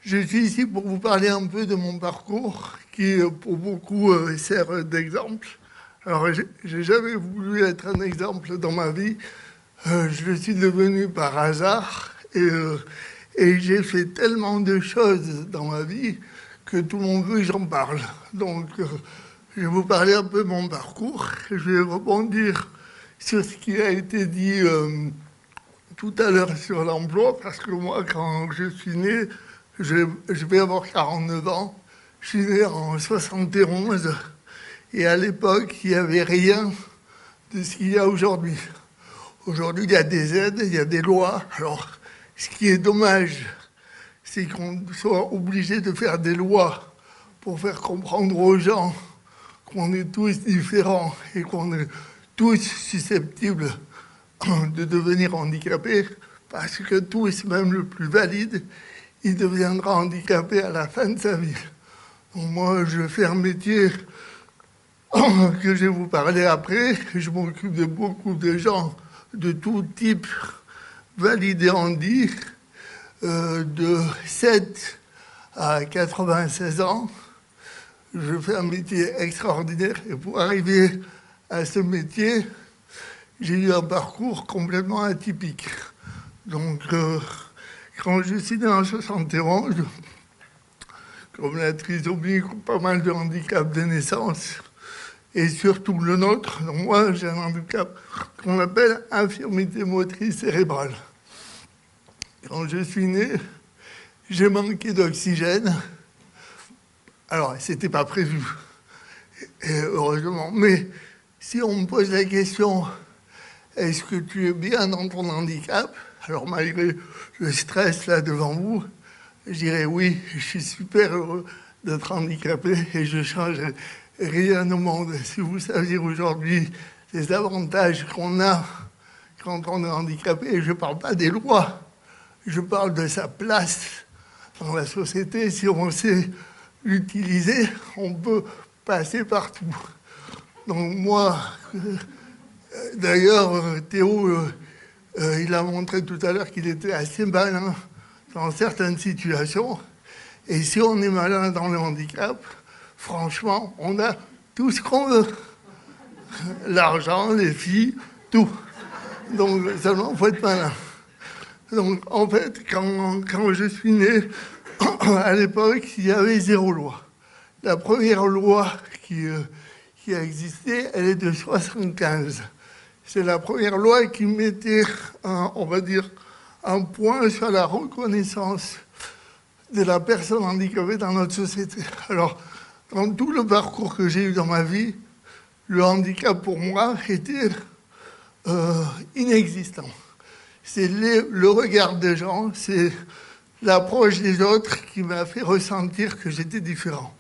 Je suis ici pour vous parler un peu de mon parcours qui, pour beaucoup, sert d'exemple. Alors, j'ai jamais voulu être un exemple dans ma vie. Je le suis devenu par hasard et j'ai fait tellement de choses dans ma vie que tout le monde veut que j'en parle. Donc, je vais vous parler un peu de mon parcours. Je vais rebondir sur ce qui a été dit tout à l'heure sur l'emploi, parce que moi, quand je suis né, je vais avoir 49 ans. Je suis né en 71 et à l'époque, il n'y avait rien de ce qu'il y a aujourd'hui. Aujourd'hui, il y a des aides, il y a des lois. Alors, ce qui est dommage, c'est qu'on soit obligé de faire des lois pour faire comprendre aux gens qu'on est tous différents et qu'on est tous susceptibles de devenir handicapés, parce que tous, même le plus valide, il deviendra handicapé à la fin de sa vie. Donc moi, je fais un métier que je vais vous parler après. Je m'occupe de beaucoup de gens de tout type, validés handi, de 7 à 96 ans. Je fais un métier extraordinaire et pour arriver à ce métier, j'ai eu un parcours complètement atypique. Donc, quand je suis né en 71, comme la trisomie, pas mal de handicaps de naissance, et surtout le nôtre, donc moi j'ai un handicap qu'on appelle infirmité motrice cérébrale. Quand je suis né, j'ai manqué d'oxygène. Alors, c'était pas prévu, et heureusement. Mais si on me pose la question, est-ce que tu es bien dans ton handicap? Alors, malgré le stress là devant vous, je dirais oui, je suis super heureux d'être handicapé et je ne changerai rien au monde. Si vous saviez aujourd'hui les avantages qu'on a quand on est handicapé, et je ne parle pas des lois, je parle de sa place dans la société. Si on sait l'utiliser, on peut passer partout. Donc moi, d'ailleurs, Théo, il a montré tout à l'heure qu'il était assez malin dans certaines situations. Et si on est malin dans le handicap, franchement, on a tout ce qu'on veut. L'argent, les filles, tout. Donc seulement, il faut être malin. Donc en fait, quand je suis né, à l'époque, il y avait 0 loi. La première loi qui a existé, elle est de 75. C'est la première loi qui mettait, on va dire, un point sur la reconnaissance de la personne handicapée dans notre société. Alors, dans tout le parcours que j'ai eu dans ma vie, le handicap pour moi était inexistant. C'est le regard des gens, c'est l'approche des autres qui m'a fait ressentir que j'étais différent.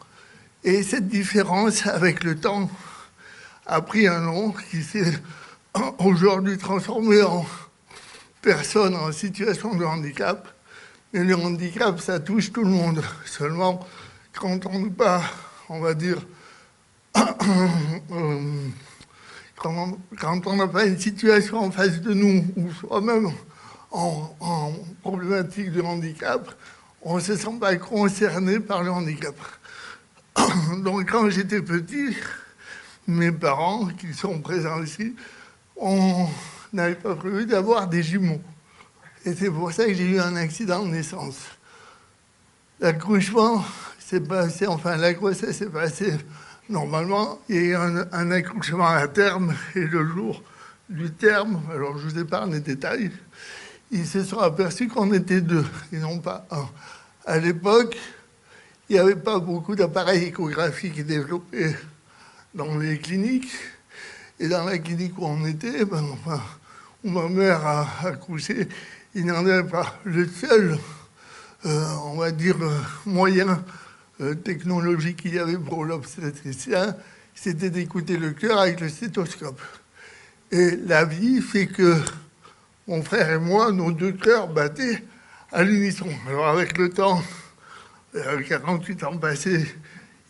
Et cette différence, avec le temps, a pris un nom qui s'est aujourd'hui transformé en personne en situation de handicap. Mais le handicap, ça touche tout le monde. Seulement, quand on n'est pas, on va dire, quand on n'a pas une situation en face de nous, ou soi-même en problématique de handicap, on ne se sent pas concerné par le handicap. Donc quand j'étais petit, mes parents, qui sont présents ici, on n'avait pas prévu d'avoir des jumeaux. Et c'est pour ça que j'ai eu un accident de naissance. L'accouchement s'est passé, enfin la grossesse s'est passée normalement. Il y a eu un accouchement à terme, et le jour du terme, alors je vous épargne les détails, ils se sont aperçus qu'on était 2 et non pas 1. À l'époque, il n'y avait pas beaucoup d'appareils échographiques développés dans les cliniques. Et dans la clinique où on était, où ma mère a accouché, il n'y en avait pas. Le seul, on va dire, moyen technologique qu'il y avait pour l'obstétricien, c'était d'écouter le cœur avec le stéthoscope. Et la vie fait que mon frère et moi, nos 2 cœurs battaient à l'unisson. Alors avec le temps, 48 ans passés,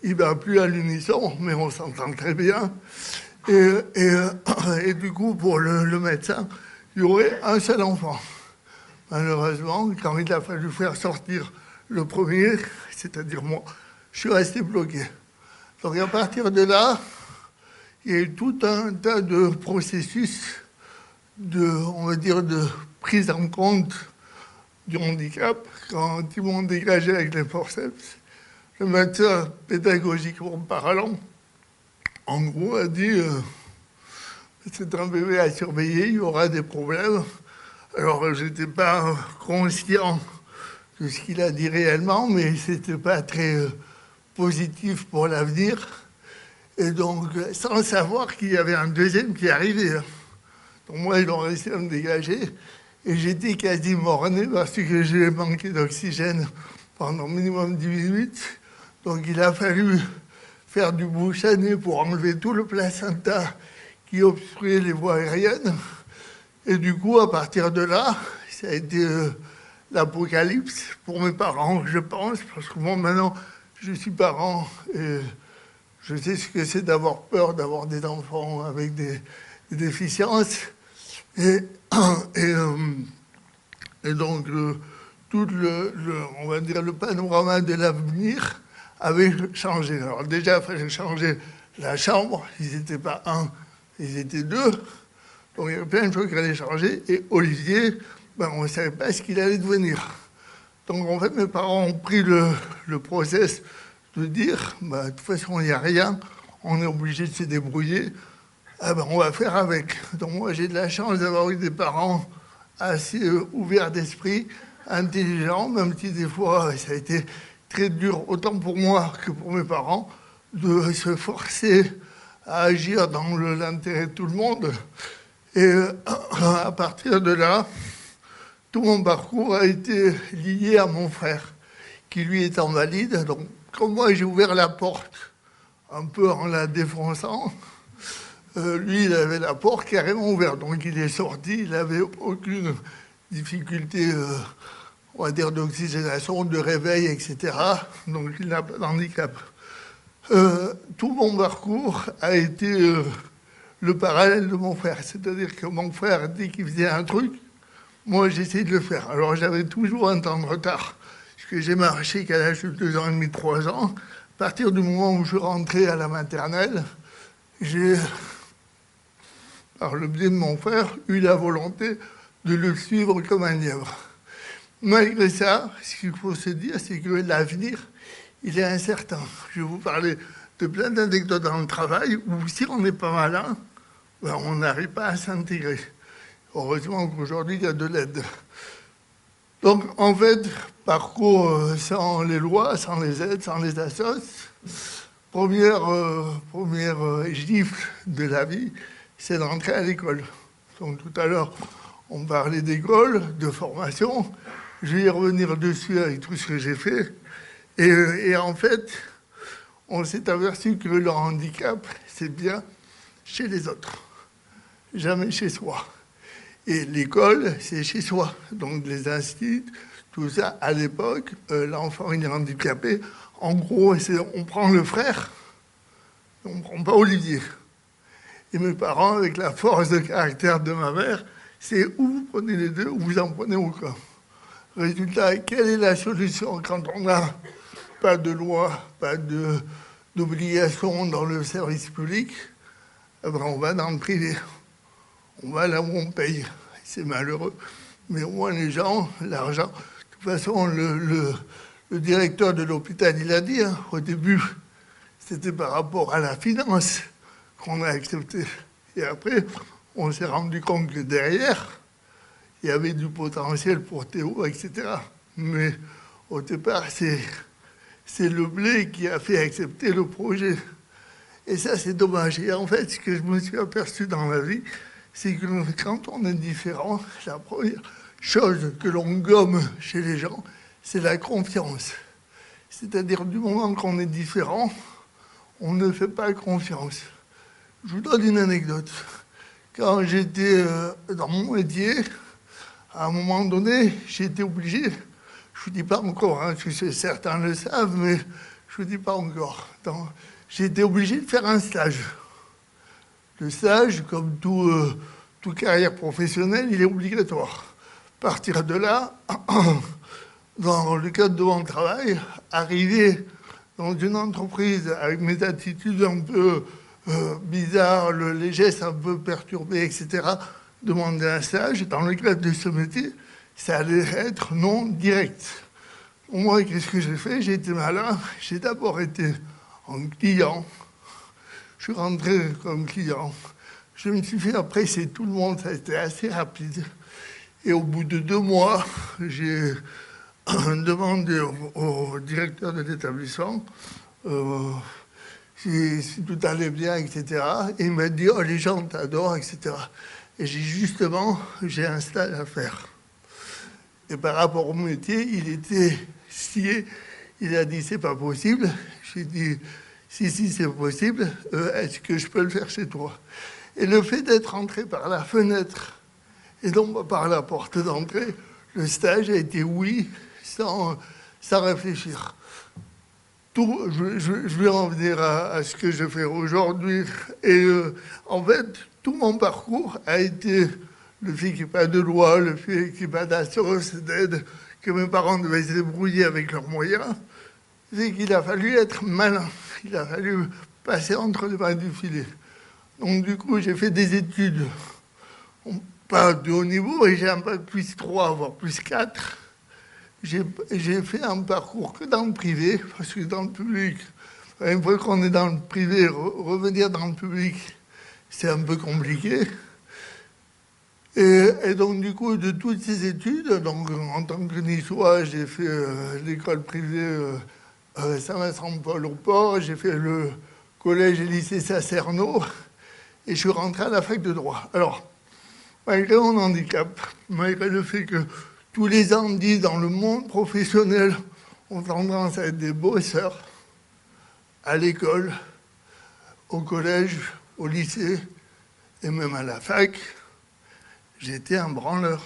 il ne bat plus à l'unisson, mais on s'entend très bien. Et du coup, pour le médecin, il y aurait un seul enfant. Malheureusement, quand il a fallu faire sortir Le premier, c'est-à-dire moi, je suis resté bloqué. Donc à partir de là, il y a eu tout un tas de processus on va dire, de prise en compte du handicap. Quand ils m'ont dégagé avec les forceps, le médecin pédagogiquement parlant, en gros, a dit c'est un bébé à surveiller, il y aura des problèmes. Alors, je n'étais pas conscient de ce qu'il a dit réellement, mais ce n'était pas très positif pour l'avenir. Et donc, sans savoir qu'il y avait un deuxième qui arrivait. Donc moi, ils ont réussi à me dégager. Et j'étais quasi mort-né parce que j'ai manqué d'oxygène pendant minimum 10 minutes. Donc il a fallu faire du bouche à nez pour enlever tout le placenta qui obstruait les voies aériennes. Et du coup, à partir de là, ça a été l'apocalypse pour mes parents, je pense, parce que moi, maintenant, je suis parent et je sais ce que c'est d'avoir peur d'avoir des enfants avec des déficiences. Et donc, tout on va dire, le panorama de l'avenir avait changé. Alors déjà, il fallait changer la chambre. Ils n'étaient pas un, ils étaient deux. Donc il y avait plein de choses qui allaient changer. Et Olivier, ben, on ne savait pas ce qu'il allait devenir. Donc en fait, mes parents ont pris le process de dire, ben, de toute façon, il n'y a rien, on est obligé de se débrouiller, ah ben, on va faire avec. Donc moi, j'ai de la chance d'avoir eu des parents assez ouverts d'esprit, intelligents, même si des fois, ça a été très dur, autant pour moi que pour mes parents, de se forcer à agir dans l'intérêt de tout le monde. Et à partir de là, tout mon parcours a été lié à mon frère, qui lui est invalide. Donc, comme moi, j'ai ouvert la porte un peu en la défonçant, lui, il avait la porte carrément ouverte. Donc, il est sorti, il n'avait aucune difficulté, on va dire, d'oxygénation, de réveil, etc. Donc, il n'a pas d'handicap. Tout mon parcours a été le parallèle de mon frère. C'est-à-dire que mon frère, dès qu'il faisait un truc, moi, j'essayais de le faire. Alors, j'avais toujours un temps de retard, parce que j'ai marché qu'à l'âge de 2 ans et demi, 3 ans. À partir du moment où je rentrais à la maternelle, j'ai, par le biais de mon frère, eu la volonté de le suivre comme un lièvre. Malgré ça, ce qu'il faut se dire, c'est que l'avenir, il est incertain. Je vais vous parler de plein d'anecdotes dans le travail où, si on n'est pas malin, ben, on n'arrive pas à s'intégrer. Heureusement qu'aujourd'hui, il y a de l'aide. Donc, en fait, parcours sans les lois, sans les aides, sans les assos. Première gifle de la vie, c'est d'entrer à l'école. Donc, tout à l'heure, on parlait d'école, de formation. Je vais y revenir dessus avec tout ce que j'ai fait. Et en fait, on s'est aperçu que le handicap, c'est bien chez les autres, jamais chez soi. Et l'école, c'est chez soi. Donc les instituts, tout ça, à l'époque, l'enfant il est handicapé. En gros, on prend le frère, on ne prend pas Olivier. Et mes parents, avec la force de caractère de ma mère, c'est ou vous prenez les deux, ou vous en prenez aucun. Résultat, quelle est la solution quand on n'a pas de loi, pas d'obligation dans le service public? Eh ben, on va dans le privé. On va là où on paye. C'est malheureux. Mais au moins les gens, l'argent. De toute façon, le directeur de l'hôpital, il a dit, hein, au début, c'était par rapport à la finance qu'on a accepté. Et après, on s'est rendu compte que derrière, il y avait du potentiel pour Théo, etc. Mais au départ, c'est le blé qui a fait accepter le projet. Et ça, c'est dommage. Et en fait, ce que je me suis aperçu dans la vie, c'est que quand on est différent, la première chose que l'on gomme chez les gens, c'est la confiance. C'est-à-dire, du moment qu'on est différent, on ne fait pas confiance. Je vous donne une anecdote. Quand j'étais dans mon métier, à un moment donné, j'ai été obligé, je ne vous dis pas encore, hein, parce que certains le savent, mais je ne vous dis pas encore. J'ai été obligé de faire un stage. Le stage, comme toute carrière professionnelle, il est obligatoire. À partir de là, dans le cadre de mon travail, arriver dans une entreprise avec mes attitudes un peu bizarres, les gestes un peu perturbés, etc., demander un stage, dans le cadre de ce métier, ça allait être non direct. Pour moi, qu'est-ce que j'ai fait? J'ai été malin. J'ai d'abord été en client. Je suis rentré comme client. Je me suis fait apprécier tout le monde, ça a été assez rapide. Et au bout de 2 mois, j'ai demandé au directeur de l'établissement si tout allait bien, etc. Et il m'a dit, oh, les gens t'adorent, etc. Et j'ai un stage à faire. Et par rapport au métier, il était scié. Il a dit, c'est pas possible. J'ai dit, si, c'est possible. Est-ce que je peux le faire chez toi? Et le fait d'être entré par la fenêtre et non pas par la porte d'entrée, le stage a été oui, sans réfléchir. Je vais en venir à ce que je fais aujourd'hui. Et en fait, tout mon parcours a été le fait qu'il n'y ait pas de loi, le fait qu'il n'y ait pas d'assurance d'aide, que mes parents devaient se débrouiller avec leurs moyens. C'est qu'il a fallu être malin. Il a fallu passer entre les mailles du filet. Donc du coup, j'ai fait des études, pas de haut niveau, et j'ai un bac plus 3, voire plus 4. J'ai fait un parcours que dans le privé, parce que dans le public, une fois qu'on est dans le privé, revenir dans le public, c'est un peu compliqué. Et donc du coup, de toutes ces études, donc, en tant que niçois, j'ai fait l'école privée Saint-Vincent-de-Paul au Port, j'ai fait le collège et lycée Sacerno, et je suis rentré à la fac de droit. Alors, malgré mon handicap, malgré le fait que tous les gens disent dans le monde professionnel ont tendance à être des bosseurs, à l'école, au collège, au lycée et même à la fac, j'étais un branleur.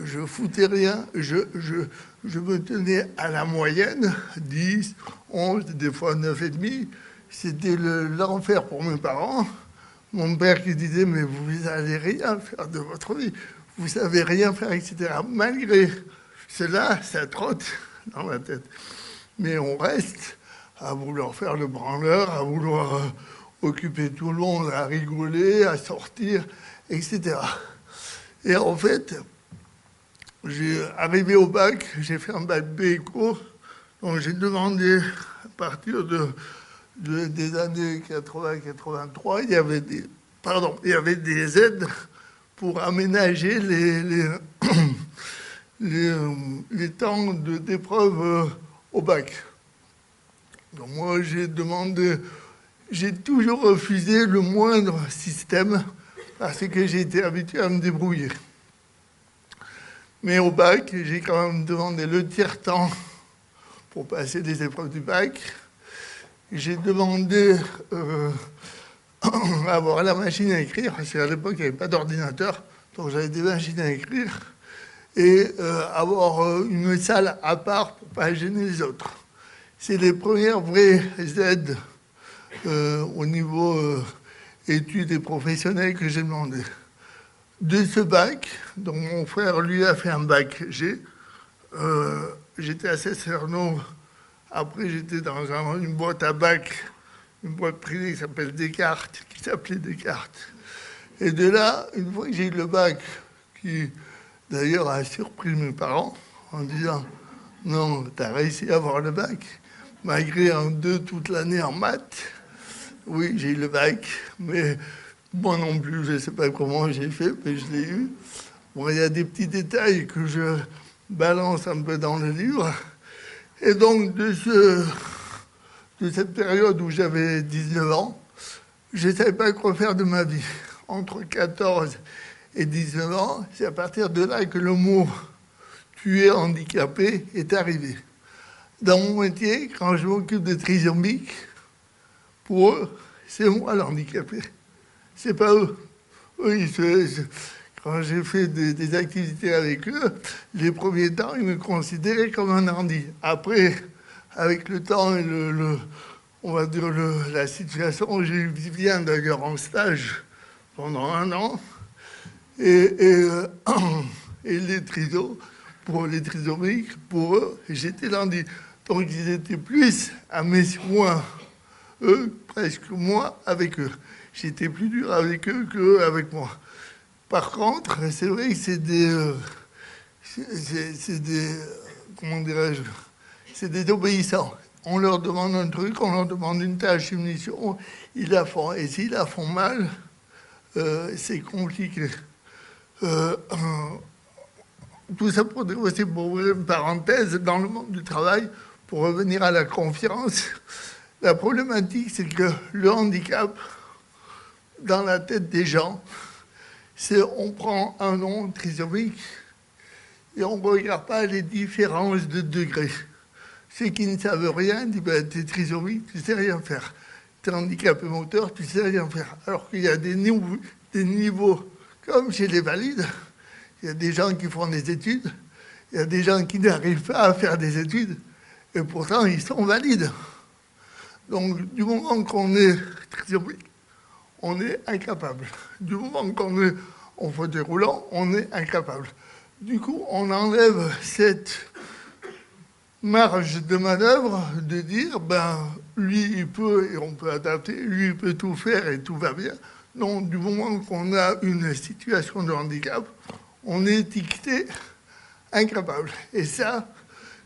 Je foutais rien, je me tenais à la moyenne, 10, 11, des fois 9,5. C'était l'enfer pour mes parents. Mon père qui disait, mais vous n'allez rien faire de votre vie, vous savez rien faire, etc. Malgré cela, ça trotte dans la tête. Mais on reste à vouloir faire le branleur, à vouloir occuper tout le monde, à rigoler, à sortir, etc. Et en fait, j'ai arrivé au bac, j'ai fait un bac B éco, donc j'ai demandé à partir des années 80-83, il y avait des aides pour aménager les temps d'épreuve au bac. Donc moi, j'ai toujours refusé le moindre système parce que j'ai été habitué à me débrouiller. Mais au bac, j'ai quand même demandé le tiers-temps pour passer les épreuves du bac. J'ai demandé avoir la machine à écrire, parce qu'à l'époque, il n'y avait pas d'ordinateur, donc j'avais des machines à écrire, et avoir une salle à part pour ne pas gêner les autres. C'est les premières vraies aides au niveau études et professionnelles que j'ai demandé. De ce bac, donc mon frère, lui, a fait un bac G. J'étais à Sacerno. Après, j'étais dans une boîte à bac, une boîte privée qui s'appelait Descartes, qui s'appelait Descartes. Et de là, une fois que j'ai eu le bac, qui d'ailleurs a surpris mes parents en disant « Non, tu as réussi à avoir le bac, malgré un 2 toute l'année en maths. » Oui, j'ai eu le bac, mais moi non plus, je ne sais pas comment j'ai fait, mais je l'ai eu. Bon, il y a des petits détails que je balance un peu dans le livre. Et donc, de cette période où j'avais 19 ans, je ne savais pas quoi faire de ma vie. Entre 14 et 19 ans, c'est à partir de là que le mot « tu es handicapé » est arrivé. Dans mon métier, quand je m'occupe de trisomiques, pour eux, c'est moi l'handicapé. C'est pas eux. Quand j'ai fait des activités avec eux, les premiers temps, ils me considéraient comme un handi. Après, avec le temps et on va dire la situation, j'ai eu Vivien d'ailleurs en stage pendant 1 an. Et les trisos pour les trisomiques, pour eux, j'étais lundi. Donc ils étaient plus à mes soins, eux, presque moi, avec eux. J'étais plus dur avec eux qu'eux avec moi. Par contre, c'est vrai que c'est des comment dirais-je, c'est des obéissants. On leur demande un truc, on leur demande une tâche, une mission, ils la font. Et s'ils la font mal, c'est compliqué. Tout ça pour dire aussi, pour ouvrir une parenthèse, dans le monde du travail, pour revenir à la confiance, la problématique, c'est que le handicap, dans la tête des gens, c'est on prend un nom trisomique et on ne regarde pas les différences de degrés. Ceux qui ne savent rien disent ben, t'es trisomique, tu ne sais rien faire. T'es handicapé moteur, tu ne sais rien faire. Alors qu'il y a des niveaux, comme chez les valides, il y a des gens qui font des études, il y a des gens qui n'arrivent pas à faire des études, et pourtant ils sont valides. Donc du moment qu'on est trisomique, on est incapable. Du moment qu'on est en fauteuil roulant, on est incapable. Du coup, on enlève cette marge de manœuvre de dire, ben, lui, il peut, et on peut adapter, lui, il peut tout faire et tout va bien. Non, du moment qu'on a une situation de handicap, on est étiqueté incapable. Et ça,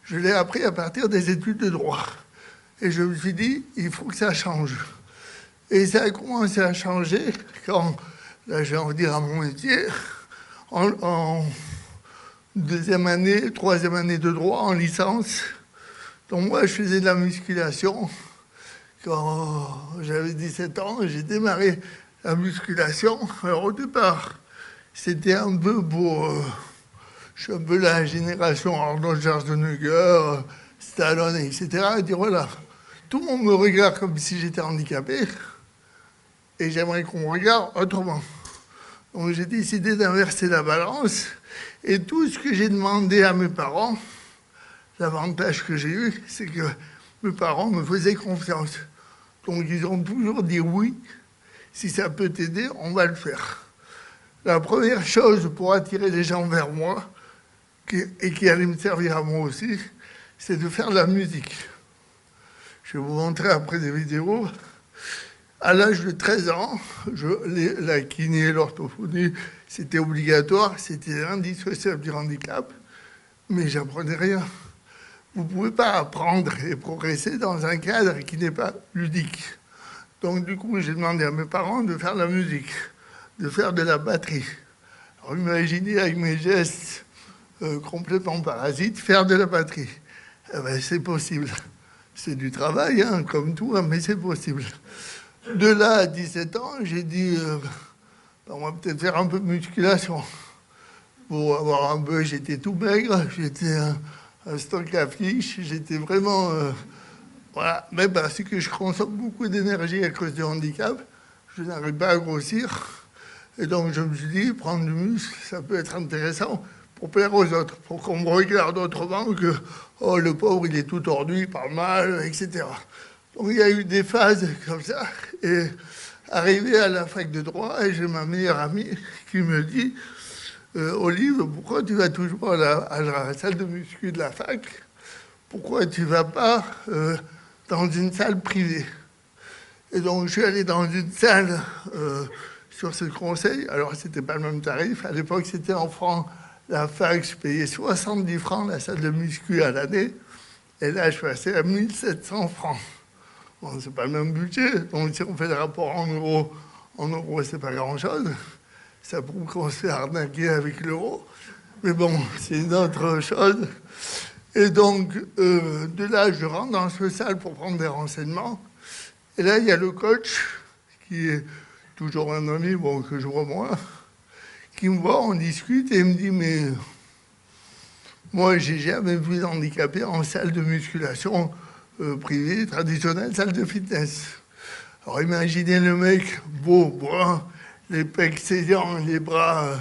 je l'ai appris à partir des études de droit. Et je me suis dit, il faut que ça change. Et ça a commencé à changer quand, là, j'ai envie de dire à mon métier, en deuxième année, troisième année de droit, en licence. Donc moi, je faisais de la musculation. Quand j'avais 17 ans, j'ai démarré la musculation. Alors au départ, c'était un peu pour... je suis un peu la génération Arnold Schwarzenegger, Stallone, etc. Et dire voilà, tout le monde me regarde comme si j'étais handicapé. Et j'aimerais qu'on me regarde autrement. Donc j'ai décidé d'inverser la balance. Et tout ce que j'ai demandé à mes parents, l'avantage que j'ai eu, c'est que mes parents me faisaient confiance. Donc ils ont toujours dit oui, si ça peut t'aider, on va le faire. La première chose pour attirer les gens vers moi, et qui allait me servir à moi aussi, c'est de faire de la musique. Je vais vous montrer après des vidéos. À l'âge de 13 ans, la kiné et l'orthophonie, c'était obligatoire, c'était indissociable du handicap, mais j'apprenais rien. Vous ne pouvez pas apprendre et progresser dans un cadre qui n'est pas ludique. Donc du coup, j'ai demandé à mes parents de faire de la musique, de faire de la batterie. Alors imaginez avec mes gestes complètement parasites, faire de la batterie. Eh ben, c'est possible. C'est du travail, hein, comme tout, hein, mais c'est possible. De là à 17 ans, j'ai dit, on va peut-être faire un peu de musculation. Pour avoir un peu, j'étais tout maigre, j'étais un stock à fiche, j'étais vraiment... voilà, mais parce que je consomme beaucoup d'énergie à cause du handicap, je n'arrive pas à grossir. Et donc je me suis dit, prendre du muscle, ça peut être intéressant pour plaire aux autres, pour qu'on me regarde autrement que, oh, le pauvre, il est tout tordu, il parle mal, etc. Donc il y a eu des phases comme ça, et arrivé à la fac de droit, et j'ai ma meilleure amie qui me dit Olive, pourquoi tu vas toujours à la salle de muscu de la fac? Pourquoi tu ne vas pas dans une salle privée? Et donc je suis allé dans une salle sur ce conseil, alors c'était pas le même tarif, à l'époque c'était en francs, la fac je payais 70 francs la salle de muscu à l'année, et là je passais à 1700 francs. Bon, c'est pas le même budget, donc si on fait le rapport en euros, c'est pas grand-chose. Ça prouve qu'on se fait arnaquer avec l'euro. Mais bon, c'est une autre chose. Et donc, de là, je rentre dans cette salle pour prendre des renseignements. Et là, il y a le coach, qui est toujours un ami, bon, que je vois moins, qui me voit, on discute, et il me dit, mais moi, j'ai jamais vu d'handicapé en salle de musculation privée, traditionnelle, salle de fitness. Alors imaginez le mec, beau, brun, les pecs saillants, les bras,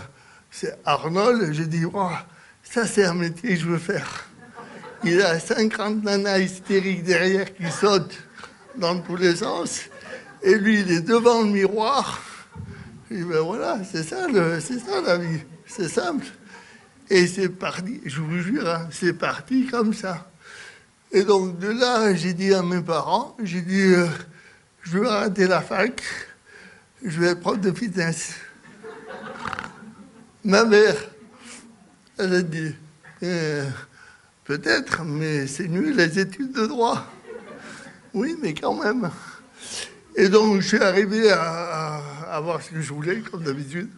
c'est Arnold. J'ai dit, oh, ça c'est un métier que je veux faire. Il a 50 nanas hystériques derrière qui sautent dans tous les sens. Et lui, il est devant le miroir. Et ben voilà, c'est ça la vie. C'est simple. Et c'est parti, je vous jure, hein, c'est parti comme ça. Et donc de là, j'ai dit à mes parents, j'ai dit, je vais arrêter la fac, je vais être prof de fitness. Ma mère, elle a dit, peut-être, mais c'est nul les études de droit. Oui, mais quand même. Et donc je suis arrivé à avoir ce que je voulais, comme d'habitude.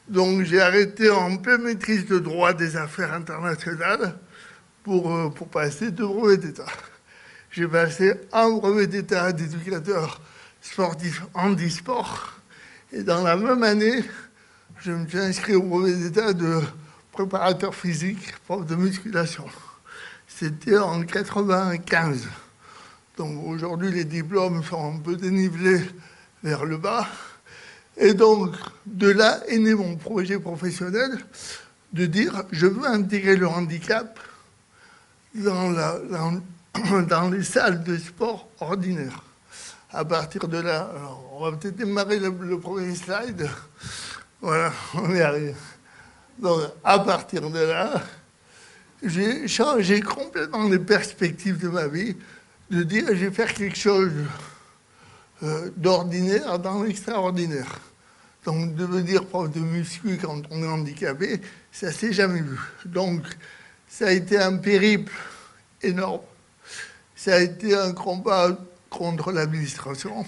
Donc j'ai arrêté en pleine maîtrise de droit des affaires internationales pour passer 2 brevets d'État. J'ai passé un brevet d'État d'éducateur sportif handisport. Et dans la même année, je me suis inscrit au brevet d'État de préparateur physique, prof de musculation. C'était en 1995. Donc aujourd'hui, les diplômes sont un peu dénivelés vers le bas. Et donc, de là est né mon projet professionnel de dire je veux intégrer le handicap dans les salles de sport ordinaires. À partir de là, alors, on va peut-être démarrer le premier slide. Voilà, on y arrive. Donc, à partir de là, j'ai changé complètement les perspectives de ma vie, de dire je vais faire quelque chose d'ordinaire dans l'extraordinaire. Donc, devenir prof de muscu quand on est handicapé, ça ne s'est jamais vu. Donc, ça a été un périple énorme. Ça a été un combat contre l'administration.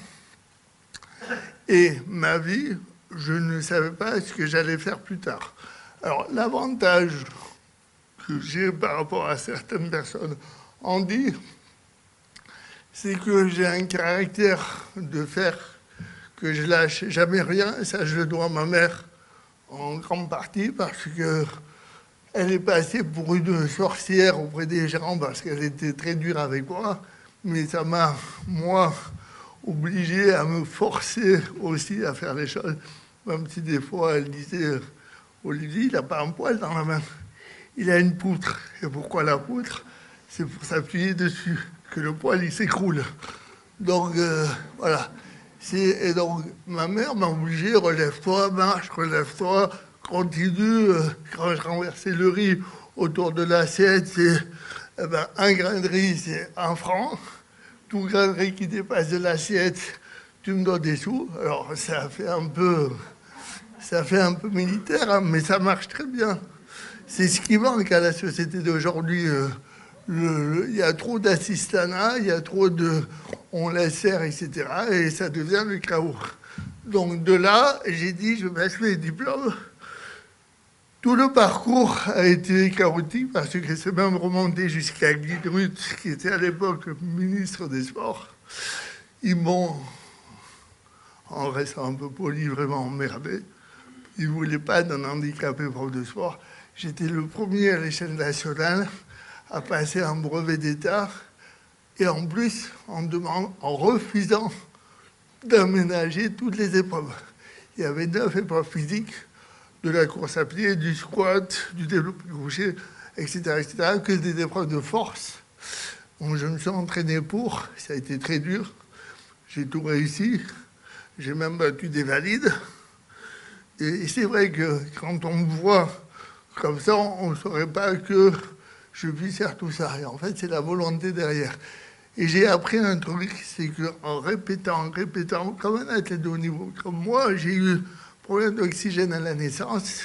Et ma vie, je ne savais pas ce que j'allais faire plus tard. Alors, l'avantage que j'ai par rapport à certaines personnes en dit, c'est que j'ai un caractère de fer que je lâche jamais rien. Ça, je le dois à ma mère en grande partie parce que elle est passée pour une sorcière auprès des gérants parce qu'elle était très dure avec moi. Mais ça m'a, moi, obligé à me forcer aussi à faire les choses. Même si des fois, elle disait, Olivier, il n'a pas un poil dans la main. Il a une poutre. Et pourquoi la poutre? C'est pour s'appuyer dessus, que le poil, il s'écroule. Donc, voilà. Et donc, ma mère m'a obligé, relève-toi, marche, relève-toi, continue. Quand je renversais le riz autour de l'assiette, c'est un grain de riz, c'est 1 franc. Tout grain de riz qui dépasse de l'assiette, tu me donnes des sous. Alors, ça fait un peu militaire, hein, mais ça marche très bien. C'est ce qui manque à la société d'aujourd'hui. Il y a trop d'assistanat, il y a trop de... on laisse faire, etc. Et ça devient le chaos. Donc de là, j'ai dit, je passe les diplômes. Tout le parcours a été chaotique parce que c'est même remonté jusqu'à Guy Drut, qui était à l'époque ministre des Sports. Ils m'ont, en restant un peu poli, vraiment emmerdé. Ils ne voulaient pas d'un handicapé prof de sport. J'étais le premier à l'échelle nationale à passer un brevet d'État et en plus en refusant d'aménager toutes les épreuves. Il y avait 9 épreuves physiques, de la course à pied, du squat, du développé couché, etc., etc., que des épreuves de force. Donc je me suis entraîné pour, ça a été très dur, j'ai tout réussi, j'ai même battu des valides. Et c'est vrai que quand on me voit comme ça, on ne saurait pas que je puisse faire tout ça. Et en fait, c'est la volonté derrière. Et j'ai appris un truc, c'est qu'en répétant, comme un athlète de haut niveau, comme moi, j'ai eu problème d'oxygène à la naissance,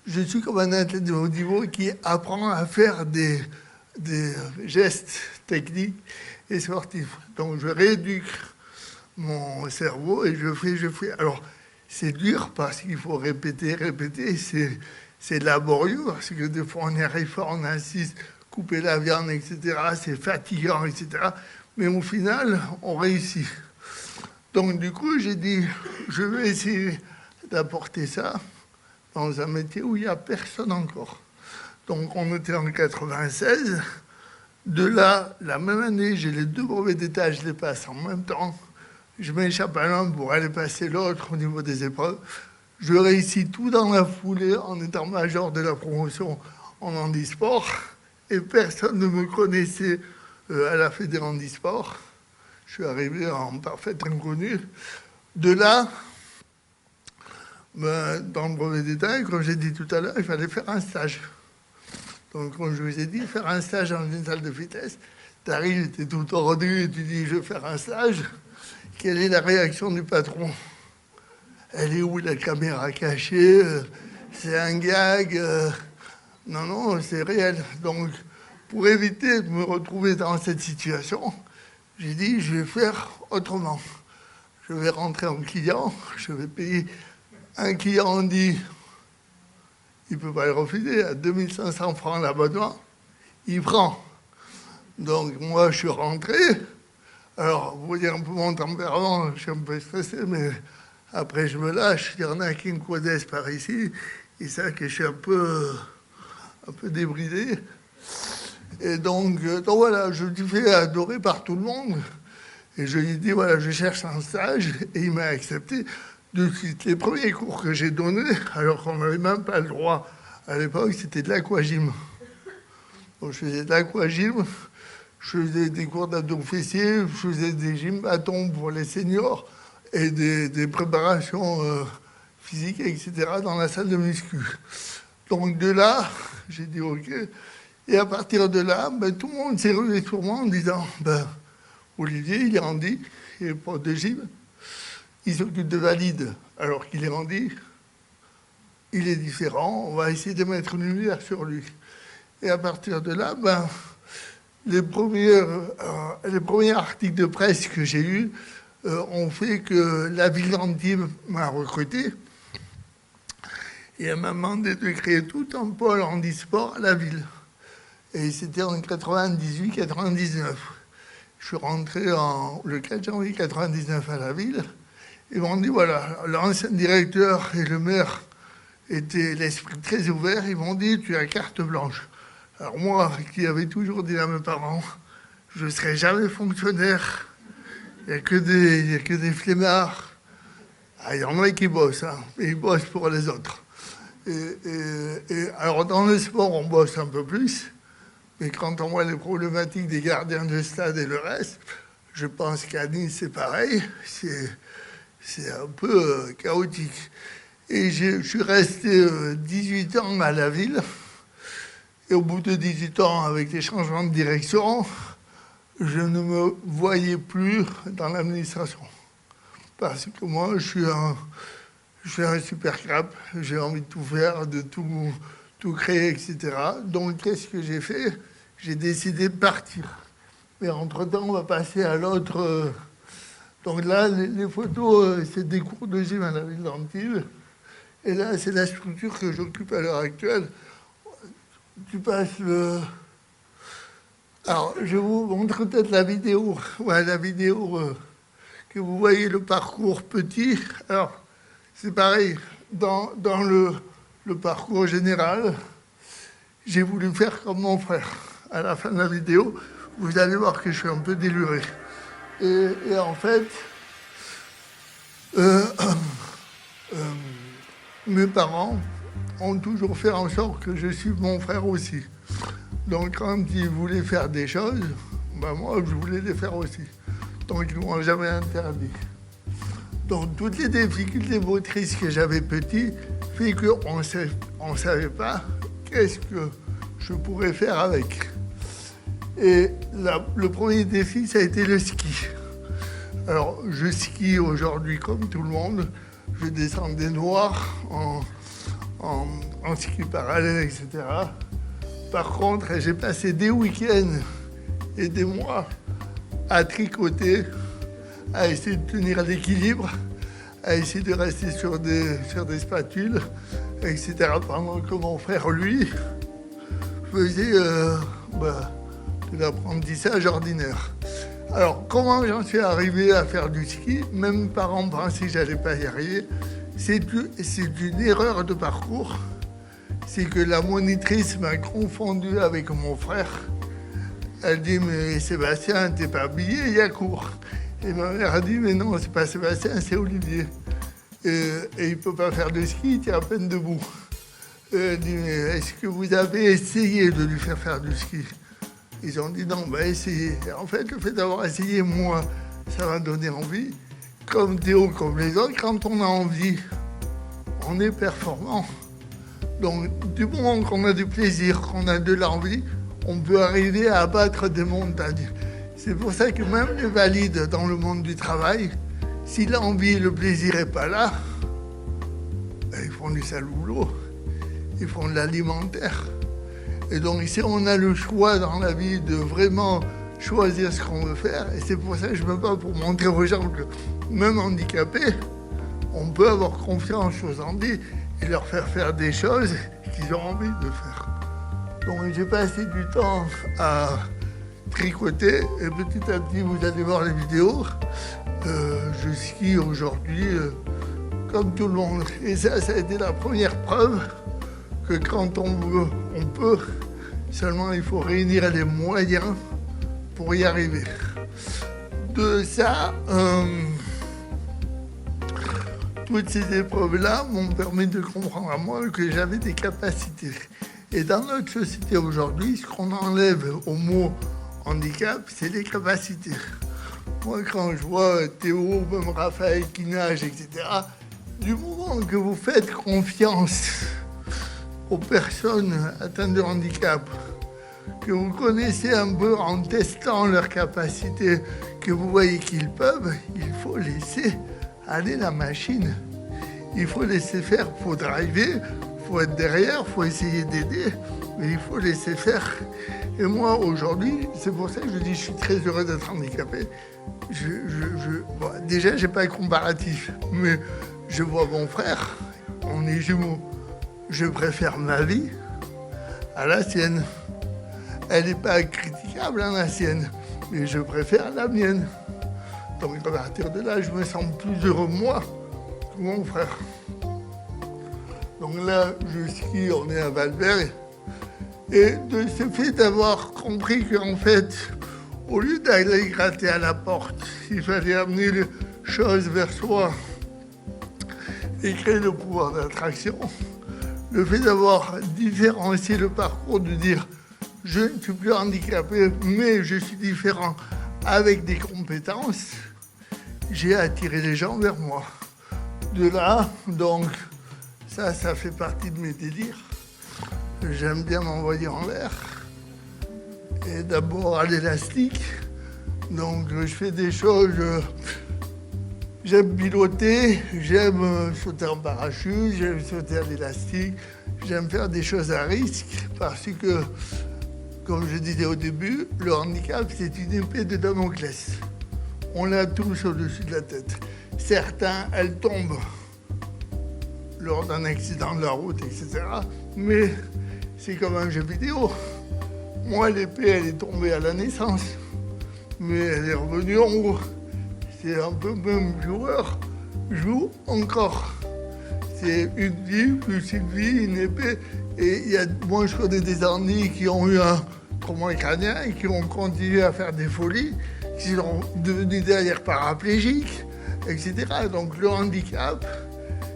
je suis comme un athlète de haut niveau qui apprend à faire des gestes techniques et sportifs. Donc je rééduque mon cerveau et je fais. Alors, c'est dur parce qu'il faut répéter, c'est laborieux parce que des fois on y arrive fort, on insiste, couper la viande, etc. C'est fatigant, etc. Mais au final, on réussit. Donc du coup, j'ai dit, je vais essayer d'apporter ça dans un métier où il n'y a personne encore. Donc on était en 96. De là, la même année, j'ai les 2 brevets d'État, je les passe en même temps. Je m'échappe à l'un pour aller passer l'autre au niveau des épreuves. Je réussis tout dans la foulée en étant major de la promotion en handisport. Et personne ne me connaissait à la Fédé handisport. Je suis arrivé en parfait inconnu. De là, dans le brevet d'État, comme j'ai dit tout à l'heure, il fallait faire un stage. Donc, comme je vous ai dit, faire un stage dans une salle de vitesse, tu arrives, tu es tout tordu et tu dis je vais faire un stage. Quelle est la réaction du patron? Elle est où la caméra cachée? C'est un gag? Non, non, c'est réel. Donc, pour éviter de me retrouver dans cette situation, j'ai dit je vais faire autrement. Je vais rentrer en client, je vais payer. Un client dit, il ne peut pas le refuser, à 2500 francs l'abonnement, il prend. Donc moi, je suis rentré. Alors, vous voyez un peu mon tempérament, je suis un peu stressé, mais après, je me lâche. Il y en a qui me connaissent par ici. Ils savent que je suis un peu débridé. Et donc voilà, je me fais adorer par tout le monde. Et je lui ai dit, voilà, je cherche un stage. Et il m'a accepté. De suite, les premiers cours que j'ai donnés, alors qu'on n'avait même pas le droit à l'époque, c'était de l'aquagym. Donc je faisais de l'aquagym, je faisais des cours d'abdos fessiers, je faisais des gym bâtons pour les seniors et des préparations physiques, etc. dans la salle de muscu. Donc de là, j'ai dit OK. Et à partir de là, tout le monde s'est rué sur moi en disant Olivier, il est rendu, il est prof de gym. Il s'occupe de valide alors qu'il est rendu. Il est différent. On va essayer de mettre une lumière sur lui. Et à partir de là, les premiers articles de presse que j'ai eus ont fait que la ville d'Antibes m'a recruté. Et elle m'a demandé de créer tout un pôle handisport à la ville. Et c'était en 98-99. Je suis rentré le 4 janvier 99 à la ville. Ils m'ont dit, voilà, l'ancien directeur et le maire étaient l'esprit très ouvert. Ils m'ont dit, tu as carte blanche. Alors moi, qui avais toujours dit à mes parents, je ne serai jamais fonctionnaire. Il n'y a que des flemmards. Il y en a qui bossent, hein, et ils bossent pour les autres. Et alors, dans le sport, on bosse un peu plus. Mais quand on voit les problématiques des gardiens de stade et le reste, je pense qu'à Nice, c'est pareil. C'est un peu chaotique. Et je suis resté 18 ans à la ville. Et au bout de 18 ans, avec les changements de direction, je ne me voyais plus dans l'administration. Parce que moi, je suis un super crap. J'ai envie de tout faire, de tout créer, etc. Donc, qu'est-ce que j'ai fait? J'ai décidé de partir. Mais entre-temps, on va passer à l'autre... Donc là, les photos, c'est des cours de gym à la ville d'Antibes. Et là, c'est la structure que j'occupe à l'heure actuelle. Tu passes le... Alors, je vous montre peut-être la vidéo. Ouais, la vidéo que vous voyez, le parcours petit. Alors, c'est pareil. Dans le parcours général, j'ai voulu faire comme mon frère. À la fin de la vidéo, vous allez voir que je suis un peu déluré. Et en fait, mes parents ont toujours fait en sorte que je suive mon frère aussi. Donc quand ils voulaient faire des choses, moi je voulais les faire aussi. Donc ils ne m'ont jamais interdit. Donc toutes les difficultés motrices que j'avais petit fait qu'on ne savait pas qu'est-ce que je pourrais faire avec. Et le premier défi, ça a été le ski. Alors, je skie aujourd'hui comme tout le monde. Je descends des noirs en ski parallèle, etc. Par contre, j'ai passé des week-ends et des mois à tricoter, à essayer de tenir l'équilibre, à essayer de rester sur des spatules, etc. Pendant que mon frère, lui, faisait... de l'apprentissage ordinaire. Alors, comment j'en suis arrivé à faire du ski? Même mes parents pensaient que j'allais pas y arriver. C'est une erreur de parcours. C'est que la monitrice m'a confondu avec mon frère. Elle dit, mais Sébastien, t'es pas habillé, il y a cours. Et ma mère a dit, mais non, c'est pas Sébastien, c'est Olivier. Et il peut pas faire de ski, il tient à peine debout. Elle dit, mais est-ce que vous avez essayé de lui faire du ski? Ils ont dit non, essayez. En fait, le fait d'avoir essayé, moi, ça m'a donné envie. Comme Théo, comme les autres, quand on a envie, on est performant. Donc, du moment qu'on a du plaisir, qu'on a de l'envie, on peut arriver à abattre des montagnes. C'est pour ça que même les valides dans le monde du travail, si l'envie et le plaisir n'est pas là, ils font du sale boulot, ils font de l'alimentaire. Et donc ici, on a le choix dans la vie de vraiment choisir ce qu'on veut faire. Et c'est pour ça que je me bats pour montrer aux gens que même handicapés, on peut avoir confiance aux envies et leur faire des choses qu'ils ont envie de faire. Donc j'ai passé du temps à tricoter et petit à petit, vous allez voir les vidéos, je skie aujourd'hui comme tout le monde. Et ça a été la première preuve que quand on veut, on peut. Seulement, il faut réunir les moyens pour y arriver. De ça, toutes ces épreuves-là m'ont permis de comprendre à moi que j'avais des capacités. Et dans notre société aujourd'hui, ce qu'on enlève au mot handicap, c'est les capacités. Moi, quand je vois Théo, même Raphaël qui nage, etc., du moment que vous faites confiance aux personnes atteintes de handicap, que vous connaissez un peu en testant leurs capacités, que vous voyez qu'ils peuvent, il faut laisser aller la machine. Il faut laisser faire, il faut driver, il faut être derrière, il faut essayer d'aider, mais il faut laisser faire. Et moi, aujourd'hui, c'est pour ça que je dis je suis très heureux d'être handicapé. Bon, déjà, je n'ai pas de comparatif, mais je vois mon frère, on est jumeaux. Je préfère ma vie à la sienne. Elle n'est pas critiquable, hein, la sienne, mais je préfère la mienne. Donc à partir de là, je me sens plus heureux moi que mon frère. Donc là, je skie, on est à Valbert. Et de ce fait d'avoir compris qu'en fait, au lieu d'aller gratter à la porte, il fallait amener les choses vers soi et créer le pouvoir d'attraction. Le fait d'avoir différencié le parcours, de dire je ne suis plus handicapé, mais je suis différent avec des compétences, j'ai attiré les gens vers moi. De là, donc, ça fait partie de mes délires. J'aime bien m'envoyer en l'air. Et d'abord à l'élastique. Donc, je fais des choses. J'aime piloter, j'aime sauter en parachute, j'aime sauter à l'élastique, j'aime faire des choses à risque parce que, comme je disais au début, le handicap, c'est une épée de Damoclès. On l'a tous au-dessus de la tête. Certains, elles tombent lors d'un accident de la route, etc. Mais c'est comme un jeu vidéo. Moi, l'épée, elle est tombée à la naissance, mais elle est revenue en haut. C'est un peu même joueur joue encore. C'est une vie, plus une vie, une épée. Et moi, je connais des handis qui ont eu un trauma crânien et qui ont continué à faire des folies, qui sont devenus derrière paraplégiques, etc. Donc le handicap,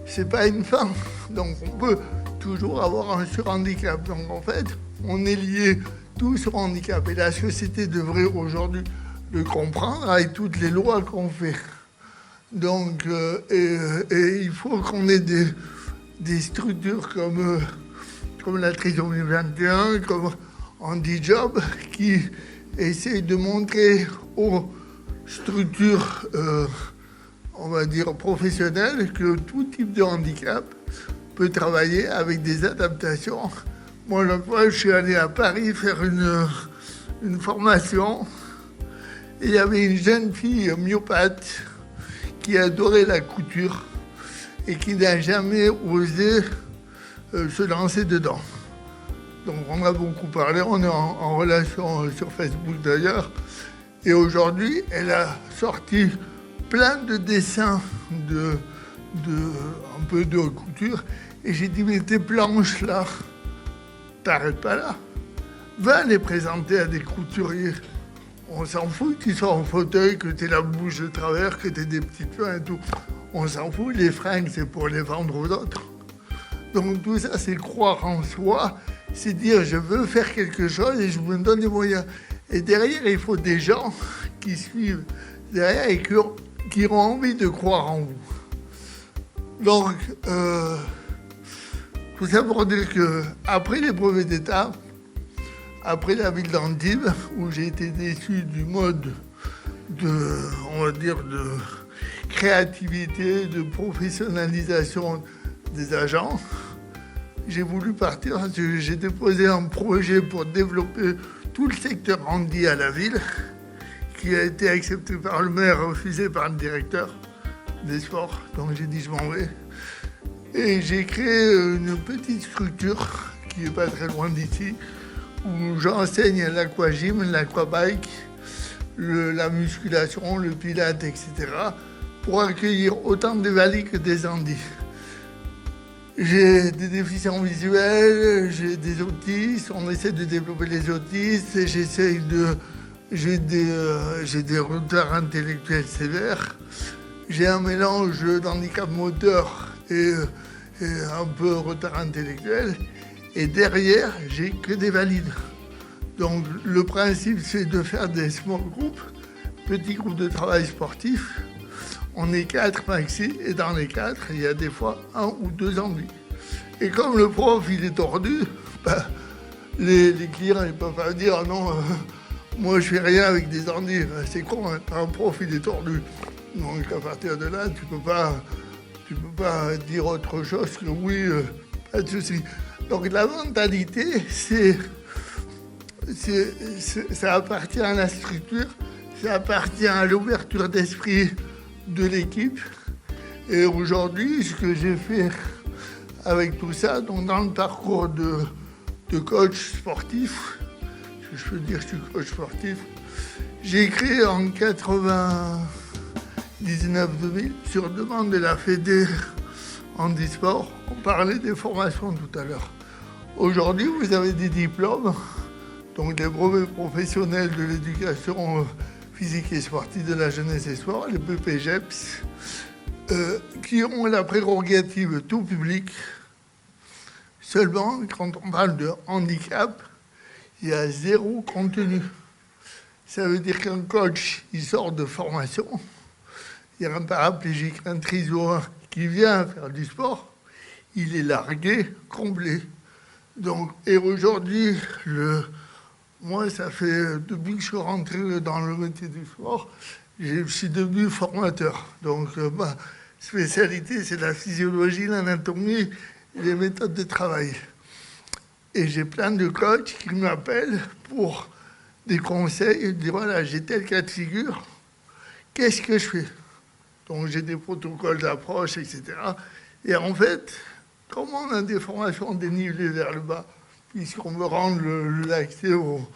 c'est pas une fin. Donc on peut toujours avoir un surhandicap. Donc en fait, on est liés tous au handicap. Et la société devrait aujourd'hui le comprendre avec toutes les lois qu'on fait. Donc, et il faut qu'on ait des structures comme la trisomie 21, comme HandiJob, qui essayent de montrer aux structures, on va dire, professionnelles, que tout type de handicap peut travailler avec des adaptations. Moi, l'autre fois, je suis allé à Paris faire une formation. Et il y avait une jeune fille myopathe qui adorait la couture et qui n'a jamais osé se lancer dedans. Donc on a beaucoup parlé, on est en relation sur Facebook d'ailleurs. Et aujourd'hui, elle a sorti plein de dessins un peu de couture. Et j'ai dit, mais tes planches là, t'arrêtes pas là. Va les présenter à des couturiers. On s'en fout que tu sois en fauteuil, que tu aies la bouche de travers, que tu aies des petites mains et tout. On s'en fout, les fringues, c'est pour les vendre aux autres. Donc tout ça, c'est croire en soi, c'est dire je veux faire quelque chose et je me donne les moyens. Et derrière, il faut des gens qui suivent derrière et qui ont envie de croire en vous. Donc, Tout ça pour dire qu'après les brevets d'État, après la ville d'Antibes, où j'ai été déçu du mode on va dire, de créativité, de professionnalisation des agents, j'ai voulu partir. J'ai déposé un projet pour développer tout le secteur handi à la ville, qui a été accepté par le maire, refusé par le directeur des sports. Donc j'ai dit je m'en vais. Et j'ai créé une petite structure qui n'est pas très loin d'ici, où j'enseigne l'aquagym, l'aquabike, la musculation, le pilate, etc., pour accueillir autant des valides que des handis. J'ai des déficients visuels, j'ai des autistes, on essaie de développer les autistes, et j'ai des retards intellectuels sévères, j'ai un mélange d'handicap moteur et un peu retard intellectuel, et derrière, j'ai que des valides. Donc le principe, c'est de faire des small groups, petits groupes de travail sportifs. On est 4 maxi, et dans les 4, il y a des fois 1 ou 2 handis. Et comme le prof, il est tordu, les clients, ils peuvent pas dire non, moi je fais rien avec des handis. C'est con, hein, un prof, il est tordu. Donc à partir de là, tu peux pas dire autre chose que oui, pas de souci. Donc la mentalité, ça appartient à la structure, ça appartient à l'ouverture d'esprit de l'équipe. Et aujourd'hui, ce que j'ai fait avec tout ça, donc dans le parcours de coach sportif, je peux dire que je suis coach sportif, j'ai créé en 99-2000, sur demande de la Fédé Handisport, on parlait des formations tout à l'heure. Aujourd'hui, vous avez des diplômes, donc des brevets professionnels de l'éducation physique et sportive de la jeunesse et sport, les BPGEPS, qui ont la prérogative tout public. Seulement, quand on parle de handicap, il y a 0 contenu. Ça veut dire qu'un coach, il sort de formation, il y a un paraplégique, un trisoire qui vient faire du sport, il est largué, comblé. Donc, et aujourd'hui, moi, ça fait depuis que je suis rentré dans le métier du sport, je suis devenu formateur. Donc, ma spécialité, c'est la physiologie, l'anatomie et les méthodes de travail. Et j'ai plein de coachs qui m'appellent pour des conseils et disent voilà, j'ai tel cas de figure, qu'est-ce que je fais? Donc, j'ai des protocoles d'approche, etc. Et en fait, comme on a des formations dénivelées vers le bas, puisqu'on veut rendre l'accès au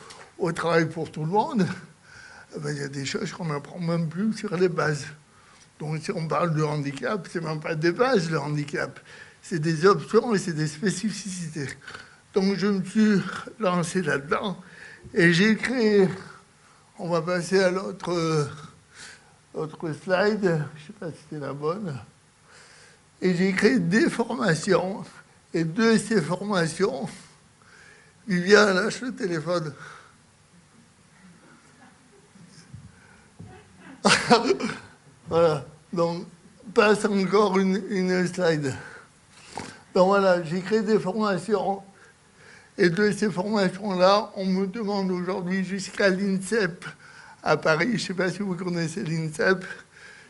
travail pour tout le monde, il y a des choses qu'on n'apprend même plus sur les bases. Donc si on parle de handicap, c'est même pas des bases le handicap, c'est des options et c'est des spécificités. Donc je me suis lancé là-dedans et j'ai créé, on va passer à l'autre slide, je ne sais pas si c'est la bonne, et j'ai créé des formations, et de ces formations, Viviane, lâche le téléphone. Voilà, donc passe encore une slide. Donc voilà, j'ai créé des formations, et de ces formations-là, on me demande aujourd'hui jusqu'à l'INSEP à Paris, je ne sais pas si vous connaissez l'INSEP,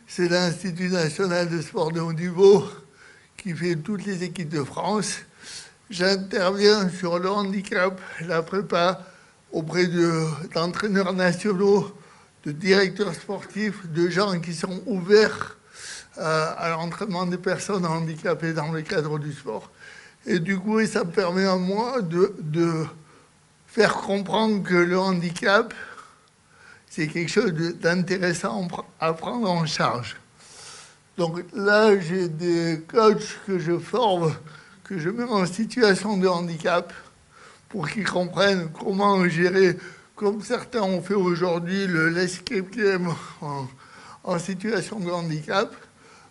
c'est l'Institut national de sport de haut niveau qui fait toutes les équipes de France. J'interviens sur le handicap, la prépa, auprès d'entraîneurs nationaux, de directeurs sportifs, de gens qui sont ouverts à l'entraînement des personnes handicapées dans le cadre du sport. Et du coup, ça me permet à moi de faire comprendre que le handicap, c'est quelque chose d'intéressant à prendre en charge. Donc là, j'ai des coachs que je forme, que je mets en situation de handicap pour qu'ils comprennent comment gérer, comme certains ont fait aujourd'hui, l'escape game en situation de handicap,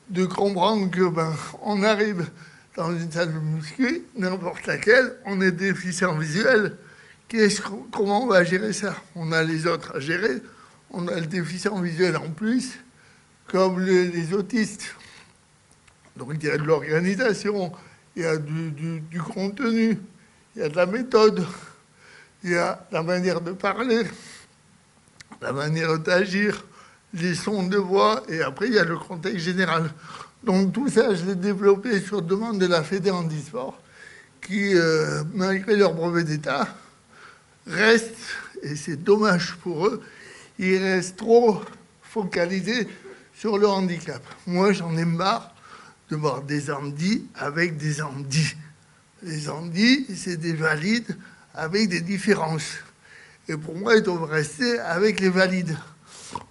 de comprendre que on arrive dans une salle de muscu, n'importe laquelle, on est déficient visuel, comment on va gérer ça? On a les autres à gérer, on a le déficient visuel en plus, comme les autistes. Donc il y a de l'organisation, il y a du contenu, il y a de la méthode, il y a la manière de parler, la manière d'agir, les sons de voix, et après, il y a le contexte général. Donc tout ça, je l'ai développé sur demande de la Fédé Handisport, qui, malgré leur brevet d'État, restent, et c'est dommage pour eux, ils restent trop focalisés sur le handicap. Moi, j'en ai marre de voir des handis avec des handis. Les handis, c'est des valides avec des différences. Et pour moi, ils doivent rester avec les valides.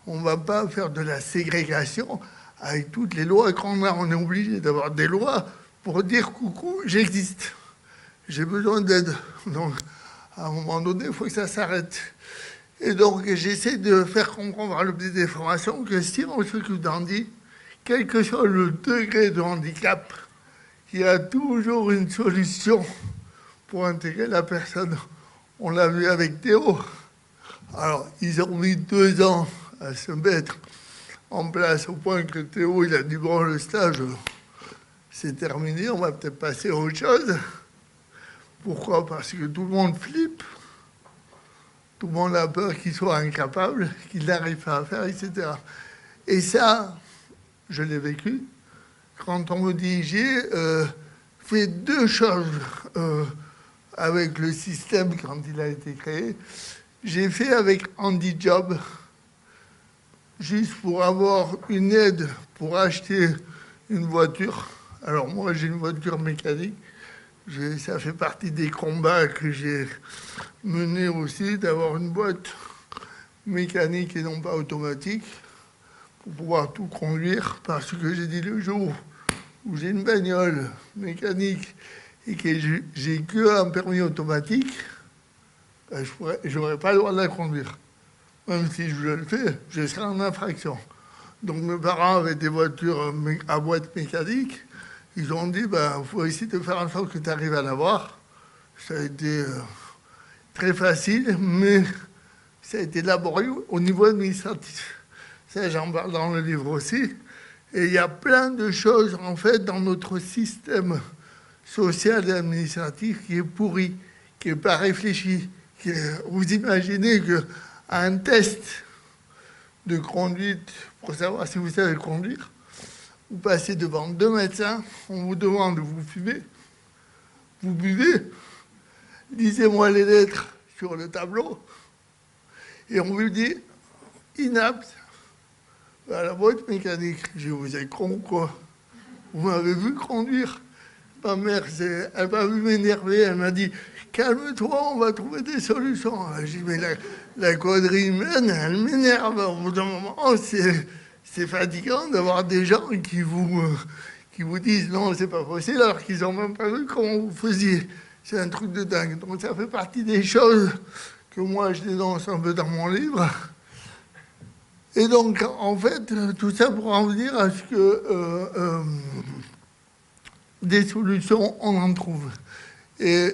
On ne va pas faire de la ségrégation avec toutes les lois qu'on a. On est obligé d'avoir des lois pour dire coucou, j'existe. J'ai besoin d'aide. Donc, à un moment donné, il faut que ça s'arrête. Et donc, j'essaie de faire comprendre par le biais des formations que si on s'occupe d'handi, quel que soit le degré de handicap, il y a toujours une solution pour intégrer la personne. On l'a vu avec Théo. Alors, ils ont mis 2 ans à se mettre en place au point que Théo, il a dit, bon, le stage, c'est terminé, on va peut-être passer à autre chose. Pourquoi? Parce que tout le monde flippe. Tout le monde a peur qu'il soit incapable, qu'il n'arrive pas à faire, etc. Et ça, je l'ai vécu. Quand on me dit, j'ai fait 2 choses avec le système quand il a été créé. J'ai fait avec HandiJob, juste pour avoir une aide pour acheter une voiture. Alors moi, j'ai une voiture mécanique. Ça fait partie des combats que j'ai menés aussi, d'avoir une boîte mécanique et non pas automatique, pour pouvoir tout conduire, parce que j'ai dit le jour où j'ai une bagnole mécanique et que j'ai qu'un permis automatique, ben je n'aurais pas le droit de la conduire. Même si je le fais, je serai en infraction. Donc mes parents avaient des voitures à boîte mécanique. Ils ont dit, ben, faut essayer de faire en sorte que tu arrives à l'avoir. Ça a été très facile, mais ça a été laborieux au niveau administratif. Ça, j'en parle dans le livre aussi. Et il y a plein de choses, en fait, dans notre système social et administratif qui est pourri, qui n'est pas réfléchi. Vous imaginez qu'un test de conduite pour savoir si vous savez conduire, vous passez devant 2 médecins, on vous demande de vous fumer, vous buvez, lisez-moi les lettres sur le tableau, et on vous dit inapte à la boîte mécanique. Je vous ai con quoi? Vous m'avez vu conduire? Ma mère, elle m'a vu m'énerver, elle m'a dit calme-toi, on va trouver des solutions. J'ai dit mais la connerie humaine, elle m'énerve. Au bout d'un moment, c'est fatigant d'avoir des gens qui vous disent non, c'est pas possible, alors qu'ils n'ont même pas vu comment vous faisiez. C'est un truc de dingue. Donc ça fait partie des choses que moi je dénonce un peu dans mon livre. Et donc, en fait, tout ça pour en venir à ce que des solutions, on en trouve. Et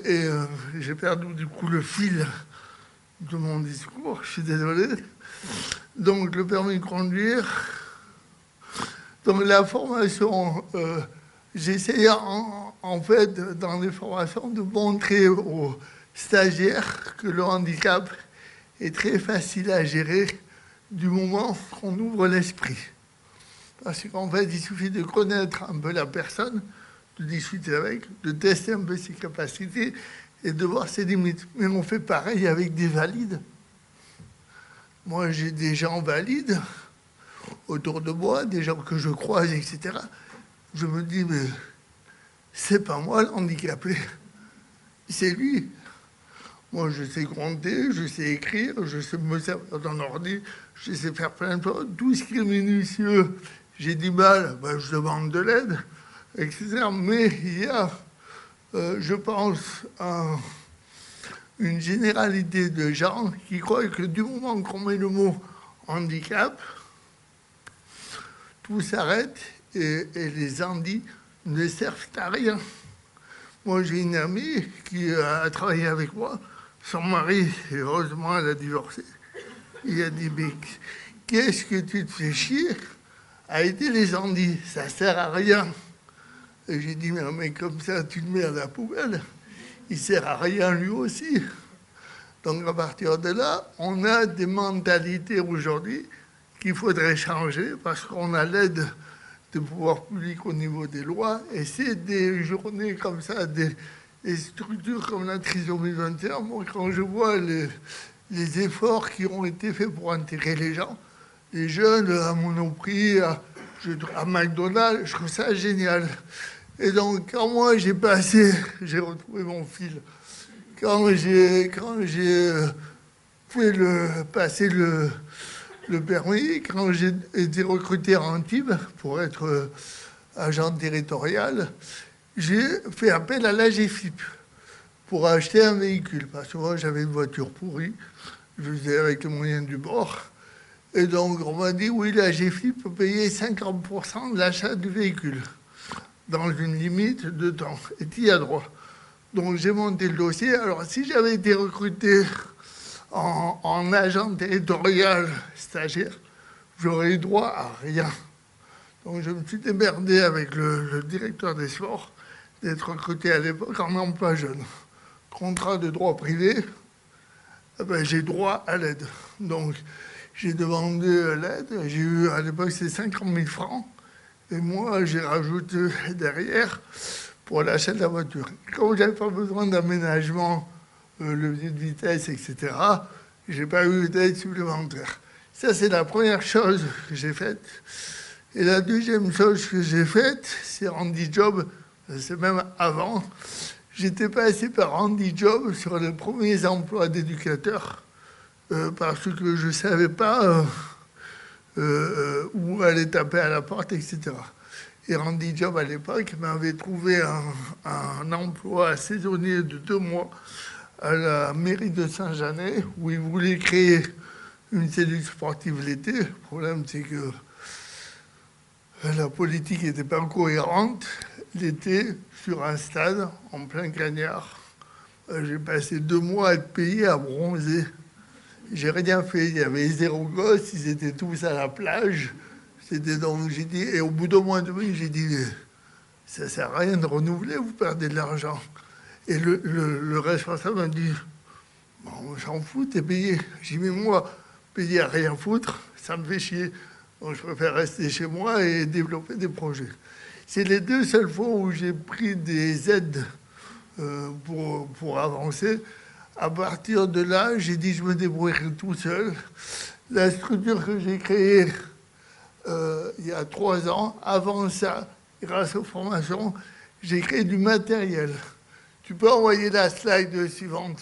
j'ai perdu du coup le fil de mon discours, je suis désolé. Donc, le permis de conduire. Donc, la formation, j'essayais en fait, dans les formations, de montrer aux stagiaires que le handicap est très facile à gérer du moment qu'on ouvre l'esprit. Parce qu'en fait, il suffit de connaître un peu la personne, de discuter avec, de tester un peu ses capacités et de voir ses limites. Mais on fait pareil avec des valides. Moi, j'ai des gens valides autour de moi, des gens que je croise, etc. Je me dis, mais c'est pas moi le handicapé, c'est lui. Moi, je sais compter, je sais écrire, je sais me servir d'un ordi, je sais faire plein de choses. Tout ce qui est minutieux, j'ai du mal, ben, je demande de l'aide, etc. Mais il y a, je pense, une généralité de gens qui croient que du moment qu'on met le mot handicap, tout s'arrête et les handis ne servent à rien. Moi, j'ai une amie qui a travaillé avec moi. Son mari, heureusement, elle a divorcé. Il a dit, mais qu'est-ce que tu te fais chier à aider les handis? Ça sert à rien. Et j'ai dit, mais un mec comme ça, tu le mets à la poubelle. Il sert à rien lui aussi. Donc à partir de là, on a des mentalités aujourd'hui qu'il faudrait changer parce qu'on a l'aide des pouvoirs publics au niveau des lois. Et c'est des journées comme ça, des structures comme la Trisomie 21. Moi, quand je vois les efforts qui ont été faits pour intégrer les gens, les jeunes à Monoprix, à McDonald's, je trouve ça génial. Et donc, quand moi j'ai retrouvé mon fil, quand j'ai passé le permis, quand j'ai été recruté à Antibes pour être agent territorial, j'ai fait appel à l'AGFIP pour acheter un véhicule. Parce que moi, j'avais une voiture pourrie, je faisais avec les moyens du bord. Et donc, on m'a dit, oui, l'AGFIP peut payer 50% de l'achat du véhicule, dans une limite de temps. Et tu y as droit. Donc, j'ai monté le dossier. Alors, si j'avais été recruté en agent territorial stagiaire, j'aurais eu droit à rien. Donc, je me suis démerdé avec le directeur des sports d'être recruté à l'époque en emploi jeune. Contrat de droit privé, eh ben, j'ai droit à l'aide. Donc, j'ai demandé l'aide. J'ai eu, à l'époque, c'est 50 000 francs. Et moi, j'ai rajouté derrière pour l'achat de la voiture. Comme je n'avais pas besoin d'aménagement, levier de vitesse, etc., je n'ai pas eu d'aide supplémentaire. Ça, c'est la première chose que j'ai faite. Et la deuxième chose que j'ai faite, c'est HandiJob. C'est même avant. J'étais passé par HandiJob sur les premiers emplois d'éducateurs parce que je ne savais pas où aller taper à la porte, etc. Et HandiJob, à l'époque, m'avait trouvé un emploi saisonnier de 2 mois à la mairie de Saint-Janet, où ils voulaient créer une cellule sportive l'été. Le problème, c'est que la politique n'était pas cohérente. L'été, sur un stade, en plein cagnard, j'ai passé 2 mois à être payé à bronzer. J'ai rien fait. Il y avait 0 gosses, ils étaient tous à la plage. C'était donc, j'ai dit, et au bout d'un mois et demi, j'ai dit, ça ne sert à rien de renouveler, vous perdez de l'argent. Et le responsable m'a dit, bon, on s'en fout, t'es payé. J'ai dit, mais moi, payé à rien foutre, ça me fait chier. Donc je préfère rester chez moi et développer des projets. C'est les 2 seules fois où j'ai pris des aides pour avancer. À partir de là, j'ai dit, je me débrouillerai tout seul. La structure que j'ai créée il y a 3 ans, avant ça, grâce aux formations, j'ai créé du matériel. Tu peux envoyer la slide suivante.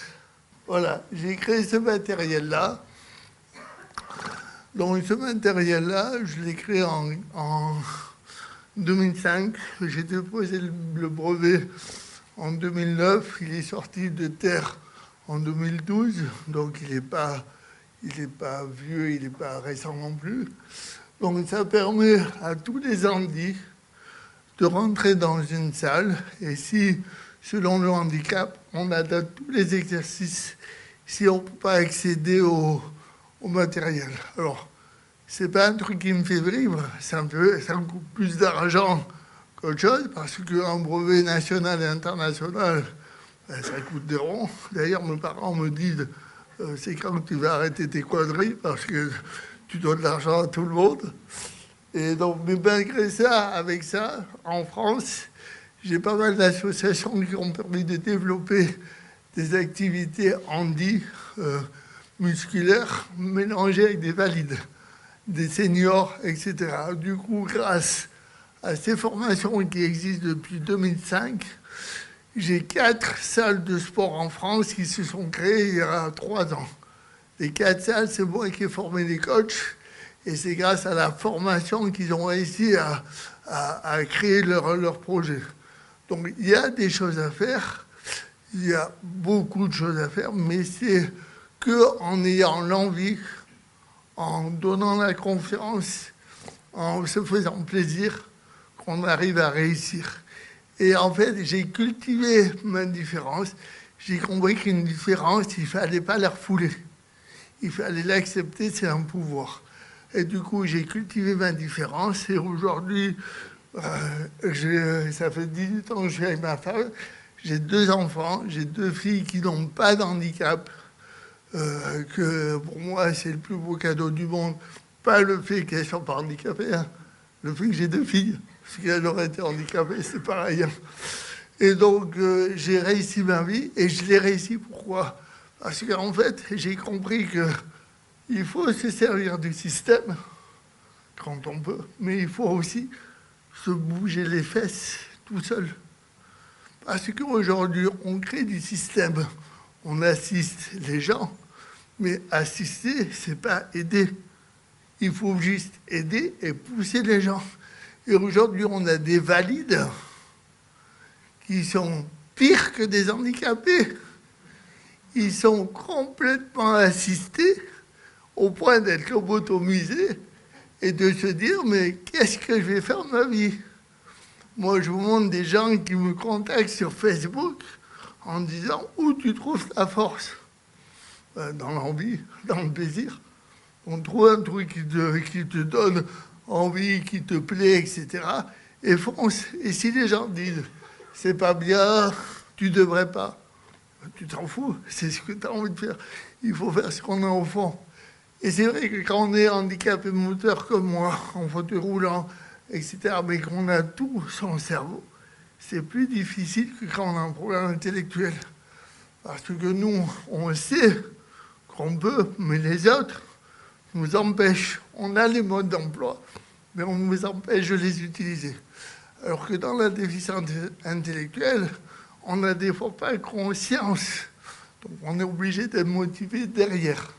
Voilà, j'ai créé ce matériel-là. Donc ce matériel-là, je l'ai créé en 2005. J'ai déposé le brevet en 2009. Il est sorti de terre en 2012. Donc il n'est pas vieux, il n'est pas récent non plus. Donc ça permet à tous les handis de rentrer dans une salle. Et si, selon le handicap, on adapte tous les exercices, si on ne peut pas accéder au matériel. Alors, ce n'est pas un truc qui me fait vivre, ça me coûte plus d'argent qu'autre chose, parce qu'un brevet national et international, ben, ça coûte des ronds. D'ailleurs, mes parents me disent, c'est quand tu vas arrêter tes conneries, parce que tu donnes de l'argent à tout le monde. Et donc, mais malgré ça, avec ça, en France, j'ai pas mal d'associations qui ont permis de développer des activités handi musculaires mélangées avec des valides, des seniors, etc. Du coup, grâce à ces formations qui existent depuis 2005, j'ai 4 salles de sport en France qui se sont créées il y a 3 ans. Les 4 salles, c'est moi qui ai formé les coachs. Et c'est grâce à la formation qu'ils ont réussi à créer leur projet. Donc il y a des choses à faire, il y a beaucoup de choses à faire, mais c'est qu'en ayant l'envie, en donnant la confiance, en se faisant plaisir, qu'on arrive à réussir. Et en fait, j'ai cultivé ma différence. J'ai compris qu'une différence, il ne fallait pas la refouler. Il fallait l'accepter, c'est un pouvoir. Et du coup, j'ai cultivé ma différence. Et aujourd'hui, Ça fait 18 ans que je suis avec ma femme. J'ai 2 enfants, j'ai 2 filles qui n'ont pas d'handicap. Que pour moi, c'est le plus beau cadeau du monde. Pas le fait qu'elles ne soient pas handicapées, hein. Le fait que j'ai 2 filles. Si elles auraient été handicapées, c'est pareil, hein. Et donc, j'ai réussi ma vie. Et je l'ai réussi pourquoi? Parce qu'en fait, j'ai compris qu'il faut se servir du système quand on peut, mais il faut aussi se bouger les fesses tout seul. Parce qu'aujourd'hui, on crée du système, on assiste les gens, mais assister, c'est pas aider. Il faut juste aider et pousser les gens. Et aujourd'hui, on a des valides qui sont pires que des handicapés. Ils sont complètement assistés au point d'être lobotomisés et de se dire, mais qu'est-ce que je vais faire de ma vie? Moi, je vous montre des gens qui me contactent sur Facebook en disant, où tu trouves ta force? Dans l'envie, dans le plaisir. On trouve un truc qui te donne envie, qui te plaît, etc. Et fonce. Et si les gens disent, c'est pas bien, tu devrais pas, tu t'en fous, c'est ce que tu as envie de faire. Il faut faire ce qu'on a au fond. Et c'est vrai que quand on est handicapé moteur comme moi, en fauteuil roulant, etc., mais qu'on a tout son cerveau, c'est plus difficile que quand on a un problème intellectuel. Parce que nous, on sait qu'on peut, mais les autres nous empêchent. On a les modes d'emploi, mais on nous empêche de les utiliser. Alors que dans la déficience intellectuelle, on n'a des fois pas conscience. Donc on est obligé d'être motivé derrière.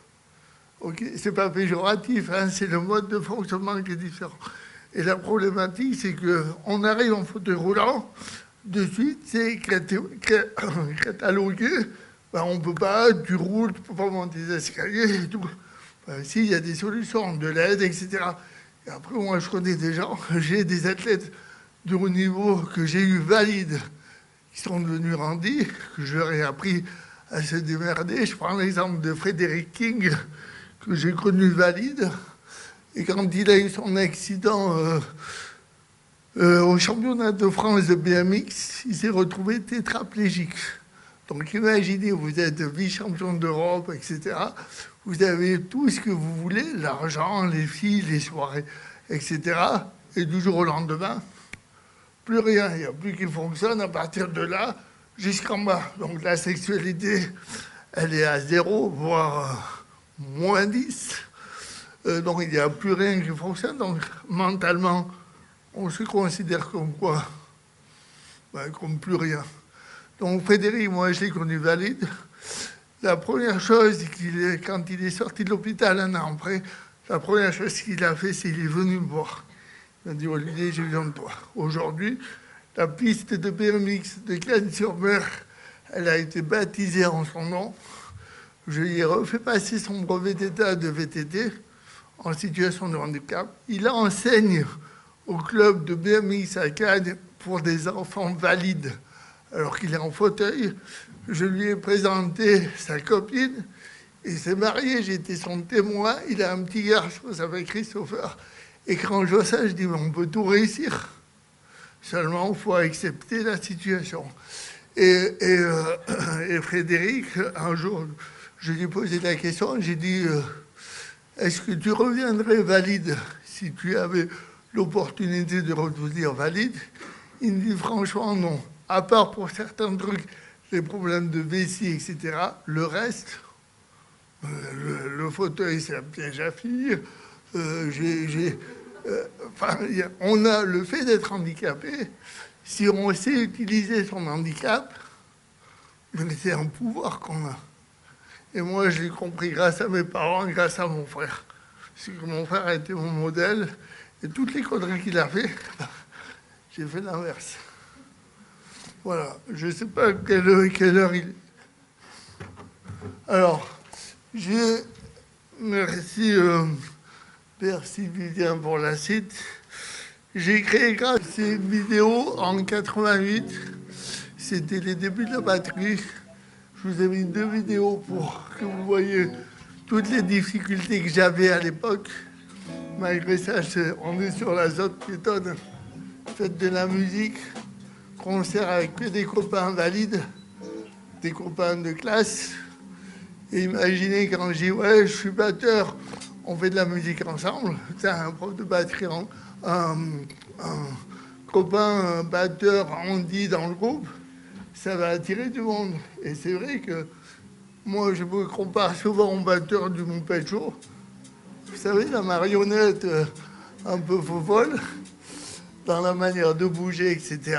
Okay, c'est pas péjoratif, hein, c'est le mode de fonctionnement qui est différent. Et la problématique, c'est qu'on arrive en fauteuil roulant, de suite, c'est catalogué, ben, on ne peut pas, tu roules, tu ne peux pas monter des escaliers et tout. Ben, si, il y a des solutions, de l'aide, etc. Et après, moi, je connais des gens, j'ai des athlètes de haut niveau que j'ai eu valides, qui sont devenus rendis, que je leur ai appris à se démerder. Je prends l'exemple de Frédéric King, que j'ai connu valide, et quand il a eu son accident au championnat de France de BMX, il s'est retrouvé tétraplégique. Donc imaginez, vous êtes vice-champion d'Europe, etc. Vous avez tout ce que vous voulez, l'argent, les filles, les soirées, etc. Et du jour au lendemain, plus rien, il n'y a plus qui fonctionne à partir de là jusqu'en bas. Donc la sexualité, elle est à 0, voire moins 10. Donc il n'y a plus rien qui fonctionne. Donc mentalement, on se considère comme quoi? Ben, comme plus rien. Donc Frédéric, moi je l'ai connu valide. La première chose, quand il est sorti de l'hôpital un an après, la première chose qu'il a fait, c'est qu'il est venu me voir. Il m'a dit, Olivier, j'ai besoin de toi. Aujourd'hui, la piste de BMX de Cannes-sur-Mer, elle a été baptisée en son nom. Je lui ai refait passer son brevet d'état de VTT en situation de handicap. Il enseigne au club de BMX à Cannes pour des enfants valides, alors qu'il est en fauteuil. Je lui ai présenté sa copine, il s'est marié, j'ai été son témoin. Il a un petit garçon, ça s'appelle Christopher. Et quand je vois ça, je dis, mais on peut tout réussir. Seulement, il faut accepter la situation. Et Frédéric, un jour, je lui ai posé la question, j'ai dit, est-ce que tu reviendrais valide si tu avais l'opportunité de redevenir valide? Il me dit franchement non. À part pour certains trucs, les problèmes de vessie, etc., le reste, le fauteuil, c'est un piège à filles. On a le fait d'être handicapé. Si on sait utiliser son handicap, c'est un pouvoir qu'on a. Et moi, je l'ai compris grâce à mes parents, grâce à mon frère. Parce que mon frère a été mon modèle. Et toutes les conneries qu'il a fait, j'ai fait l'inverse. Voilà. Je ne sais pas quelle heure il est. Alors, merci Vivien pour la cite. J'ai créé grâce à ces vidéos en 88. C'était les débuts de la batterie. Je vous ai mis 2 vidéos pour que vous voyez toutes les difficultés que j'avais à l'époque. Malgré ça, on est sur la zone piétonne. fête de la musique, concert avec que des copains valides, des copains de classe. Et imaginez quand je dis ouais, je suis batteur, on fait de la musique ensemble. T'as un prof de batterie, un copain batteur Andy dans le groupe, ça va attirer du monde. Et c'est vrai que moi, je me compare souvent au batteur du Mon Show. Vous savez, la marionnette un peu folle, dans la manière de bouger, etc.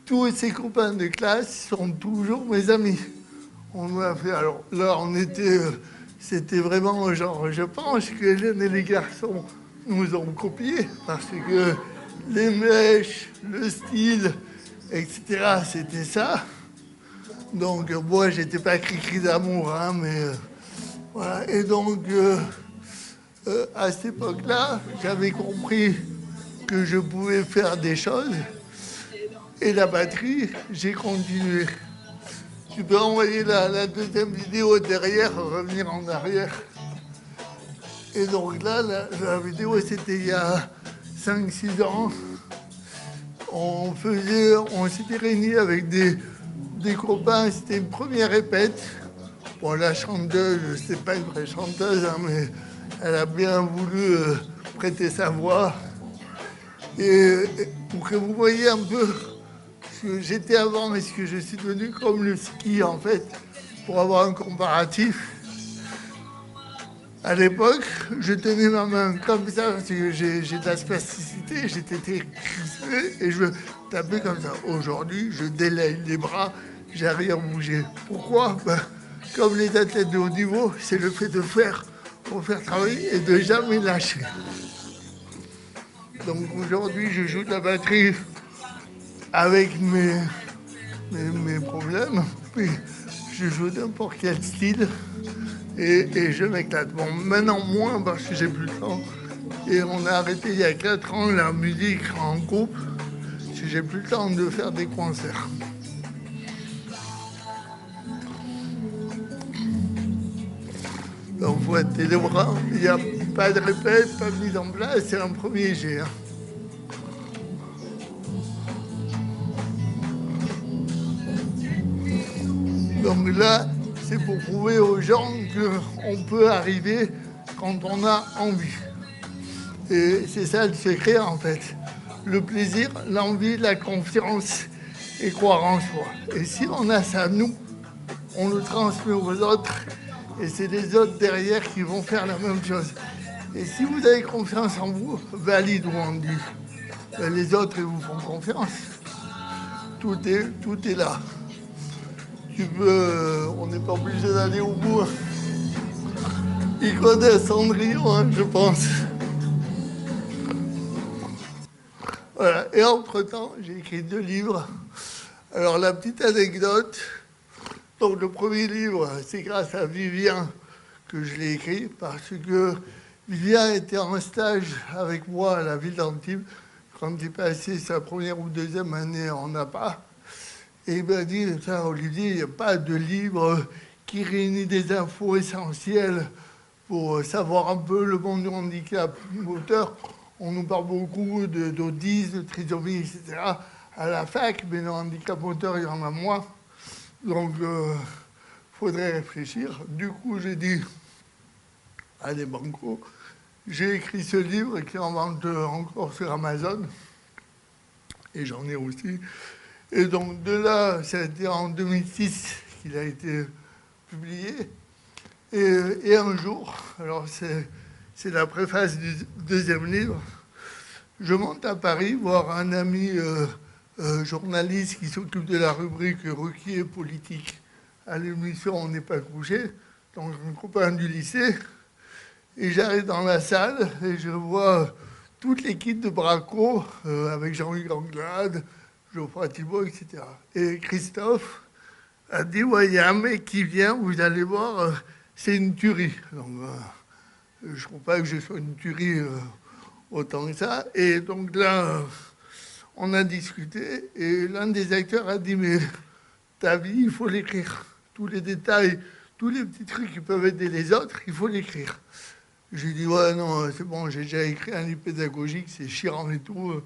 Tous ces copains de classe sont toujours mes amis. On a fait, alors là, c'était vraiment genre, je pense que les jeunes et les garçons nous ont copiés parce que les mèches, le style, etc., c'était ça. Donc, moi, j'étais pas cri-cri d'amour, hein, mais voilà. Et donc, à cette époque-là, j'avais compris que je pouvais faire des choses. Et la batterie, j'ai continué. Tu peux envoyer la deuxième vidéo derrière, revenir en arrière. Et donc là, la vidéo, c'était il y a 5-6 ans. On s'était réunis avec des copains, c'était une première répète. Bon, la chanteuse, c'est pas une vraie chanteuse, hein, mais elle a bien voulu prêter sa voix. Et pour que vous voyez un peu ce que j'étais avant et ce que je suis devenu, comme le ski en fait, pour avoir un comparatif. À l'époque, je tenais ma main comme ça, parce que j'ai de la spasticité, j'étais crispé et je tapais comme ça. Aujourd'hui, je délaye les bras, j'arrive à bouger. Pourquoi? Comme les athlètes de haut niveau, c'est le fait de faire pour faire travailler et de jamais lâcher. Donc aujourd'hui, je joue de la batterie avec mes problèmes, puis je joue n'importe quel style. Et je m'éclate. Bon, maintenant moins parce que j'ai plus le temps. Et on a arrêté il y a 4 ans la musique en groupe. Parce que j'ai plus le temps de faire des concerts. Donc, faut être les bras. Il n'y a pas de répète, pas de mise en place. C'est un premier jet. Hein. Donc là, c'est pour prouver aux gens qu'on peut arriver quand on a envie. Et c'est ça le secret en fait. Le plaisir, l'envie, la confiance et croire en soi. Et si on a ça, nous, on le transmet aux autres et c'est les autres derrière qui vont faire la même chose. Et si vous avez confiance en vous, valide ou on dit, ben les autres ils vous font confiance. Tout est là. On n'est pas obligé d'aller au bout. Il connaît Cendrillon, hein, je pense. Voilà. Et entre-temps, j'ai écrit 2 livres. Alors, la petite anecdote. Donc, le premier livre, c'est grâce à Vivien que je l'ai écrit, parce que Vivien était en stage avec moi à la ville d'Antibes quand il passé sa première ou deuxième année en APA. Et il m'a dit, Olivier, il n'y a pas de livre qui réunit des infos essentielles pour savoir un peu le monde du handicap moteur. On nous parle beaucoup d'autisme, de trisomie, etc. à la fac, mais le handicap moteur, il y en a moins. Donc, il faudrait réfléchir. Du coup, j'ai dit, allez, banco, j'ai écrit ce livre qui est en vente encore sur Amazon. Et j'en ai aussi. Et donc, de là, ça a été en 2006 qu'il a été publié. Et un jour, alors c'est la préface du deuxième livre, je monte à Paris voir un ami journaliste qui s'occupe de la rubrique Ruquier politique à l'émission On n'est pas couché, donc un copain du lycée. Et j'arrive dans la salle et je vois toute l'équipe de Braco avec Jean-Luc Anglade, Geoffroy Thibault, etc. Et Christophe a dit, ouais, il y a un mec qui vient, vous allez voir, c'est une tuerie. Donc, je ne crois pas que je sois une tuerie autant que ça. Et donc là, on a discuté et l'un des acteurs a dit, mais ta vie, il faut l'écrire. Tous les détails, tous les petits trucs qui peuvent aider les autres, il faut l'écrire. J'ai dit, ouais, non, c'est bon, j'ai déjà écrit un livre pédagogique, c'est chiant et tout.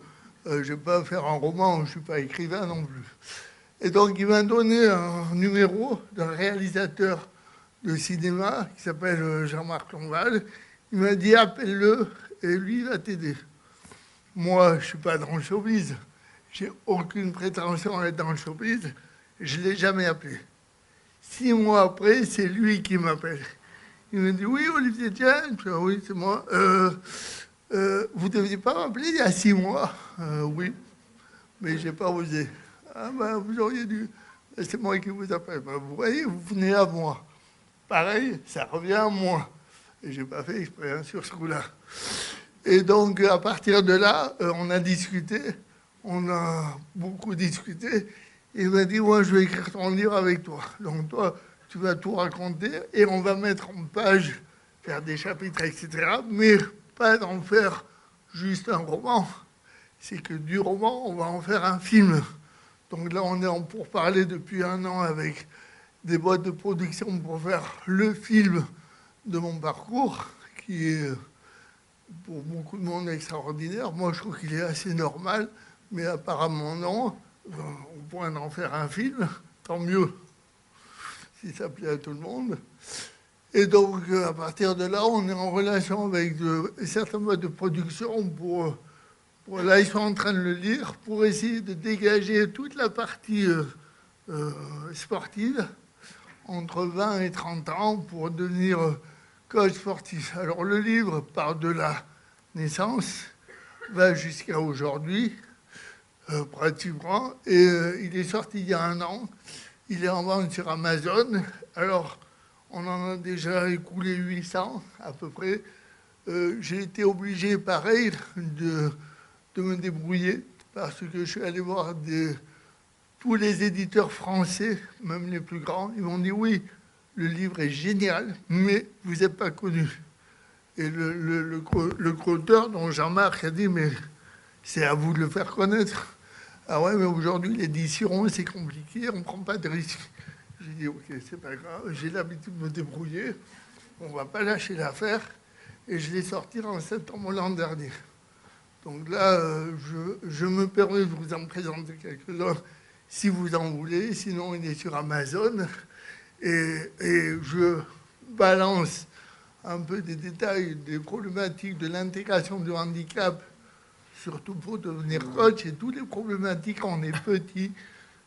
je ne vais pas faire un roman, je ne suis pas écrivain non plus. Et donc, il m'a donné un numéro d'un réalisateur de cinéma qui s'appelle Jean-Marc Longval. Il m'a dit, appelle-le et lui, il va t'aider. Moi, je ne suis pas dans le showbiz. J'ai aucune prétention à être dans le showbiz. Je ne l'ai jamais appelé. 6 mois après, c'est lui qui m'appelle. Il me dit, oui, Olivier Diane. Oui, c'est moi. Vous ne deviez pas m'appeler il y a 6 mois. Oui, mais je n'ai pas osé. Ah ben, vous auriez dû. C'est moi qui vous appelle. Ben, vous voyez, vous venez à moi. Pareil, ça revient à moi. Et je n'ai pas fait exprès hein, sur ce coup-là. Et donc, à partir de là, on a discuté. On a beaucoup discuté. Et il m'a dit, moi, je vais écrire ton livre avec toi. Donc, toi, tu vas tout raconter et on va mettre en page, faire des chapitres, etc. Mais pas d'en faire juste un roman. C'est que du roman, on va en faire un film. Donc là, on est en pourparlers depuis 1 an avec des boîtes de production pour faire le film de mon parcours, qui est pour beaucoup de monde extraordinaire. Moi, je trouve qu'il est assez normal, mais apparemment non. Au point d'en faire un film, tant mieux, si ça plaît à tout le monde. Et donc, à partir de là, on est en relation avec certains modes de production pour là, ils sont en train de le lire pour essayer de dégager toute la partie sportive entre 20 et 30 ans pour devenir coach sportif. Alors, le livre part de la naissance, va jusqu'à aujourd'hui, pratiquement, et il est sorti il y a 1 an. Il est en vente sur Amazon. Alors, on en a déjà écoulé 800 à peu près. J'ai été obligé, pareil, de me débrouiller parce que je suis allé voir tous les éditeurs français, même les plus grands. Ils m'ont dit oui, le livre est génial, mais vous n'êtes pas connu. Et le co-auteur, dont Jean-Marc, a dit mais c'est à vous de le faire connaître. Ah ouais, mais aujourd'hui l'édition c'est compliqué, on ne prend pas de risques. J'ai dit ok, c'est pas grave, j'ai l'habitude de me débrouiller, on ne va pas lâcher l'affaire. Et je l'ai sorti en septembre l'an dernier. Donc là, je me permets de vous en présenter quelques-uns si vous en voulez. Sinon, il est sur Amazon. Et je balance un peu des détails, des problématiques de l'intégration du handicap, surtout pour devenir coach, et toutes les problématiques quand on est petit.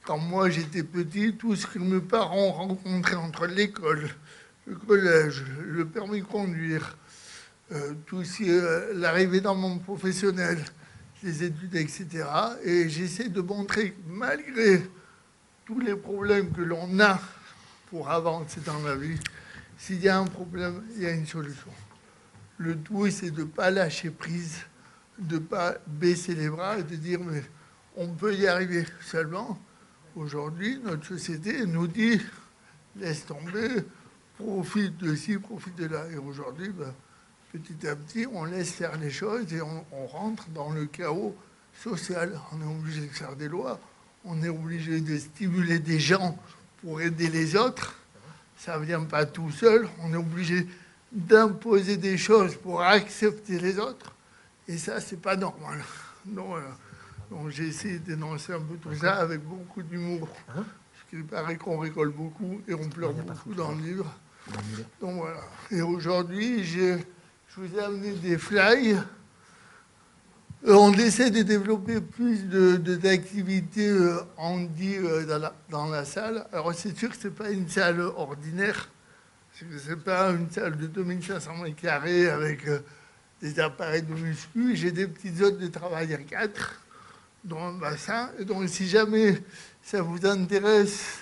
Quand moi j'étais petit, tout ce que mes parents rencontraient entre l'école, le collège, le permis de conduire, l'arrivée dans le monde professionnel, les études, etc. Et j'essaie de montrer que malgré tous les problèmes que l'on a pour avancer dans la vie, s'il y a un problème, il y a une solution. Le tout, c'est de ne pas lâcher prise, de ne pas baisser les bras et de dire mais on peut y arriver. Seulement, aujourd'hui, notre société nous dit laisse tomber, profite de ci, profite de là. Et aujourd'hui, petit à petit, on laisse faire les choses et on rentre dans le chaos social. On est obligé de faire des lois, on est obligé de stimuler des gens pour aider les autres. Ça ne vient pas tout seul. On est obligé d'imposer des choses pour accepter les autres. Et ça, c'est pas normal. Donc, voilà. Donc j'ai essayé de dénoncer un peu tout ça avec beaucoup d'humour. Parce qu'il paraît qu'on rigole beaucoup et on pleure beaucoup dans le livre. Donc voilà. Et aujourd'hui, je vous ai amené des fly. On essaie de développer plus d'activités handi dans la salle. Alors c'est sûr que ce n'est pas une salle ordinaire. Ce n'est pas une salle de 2500 mètres carrés avec des appareils de muscu. J'ai des petites zones de travail à 4 dans le bassin. Et donc si jamais ça vous intéresse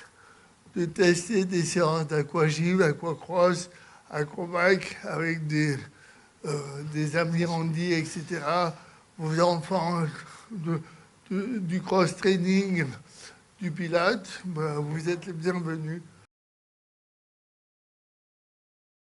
de tester des séances d'aquagym, aquacross, aquabike avec des amis handi, etc., vos enfants du cross-training, du pilates, vous êtes les bienvenus.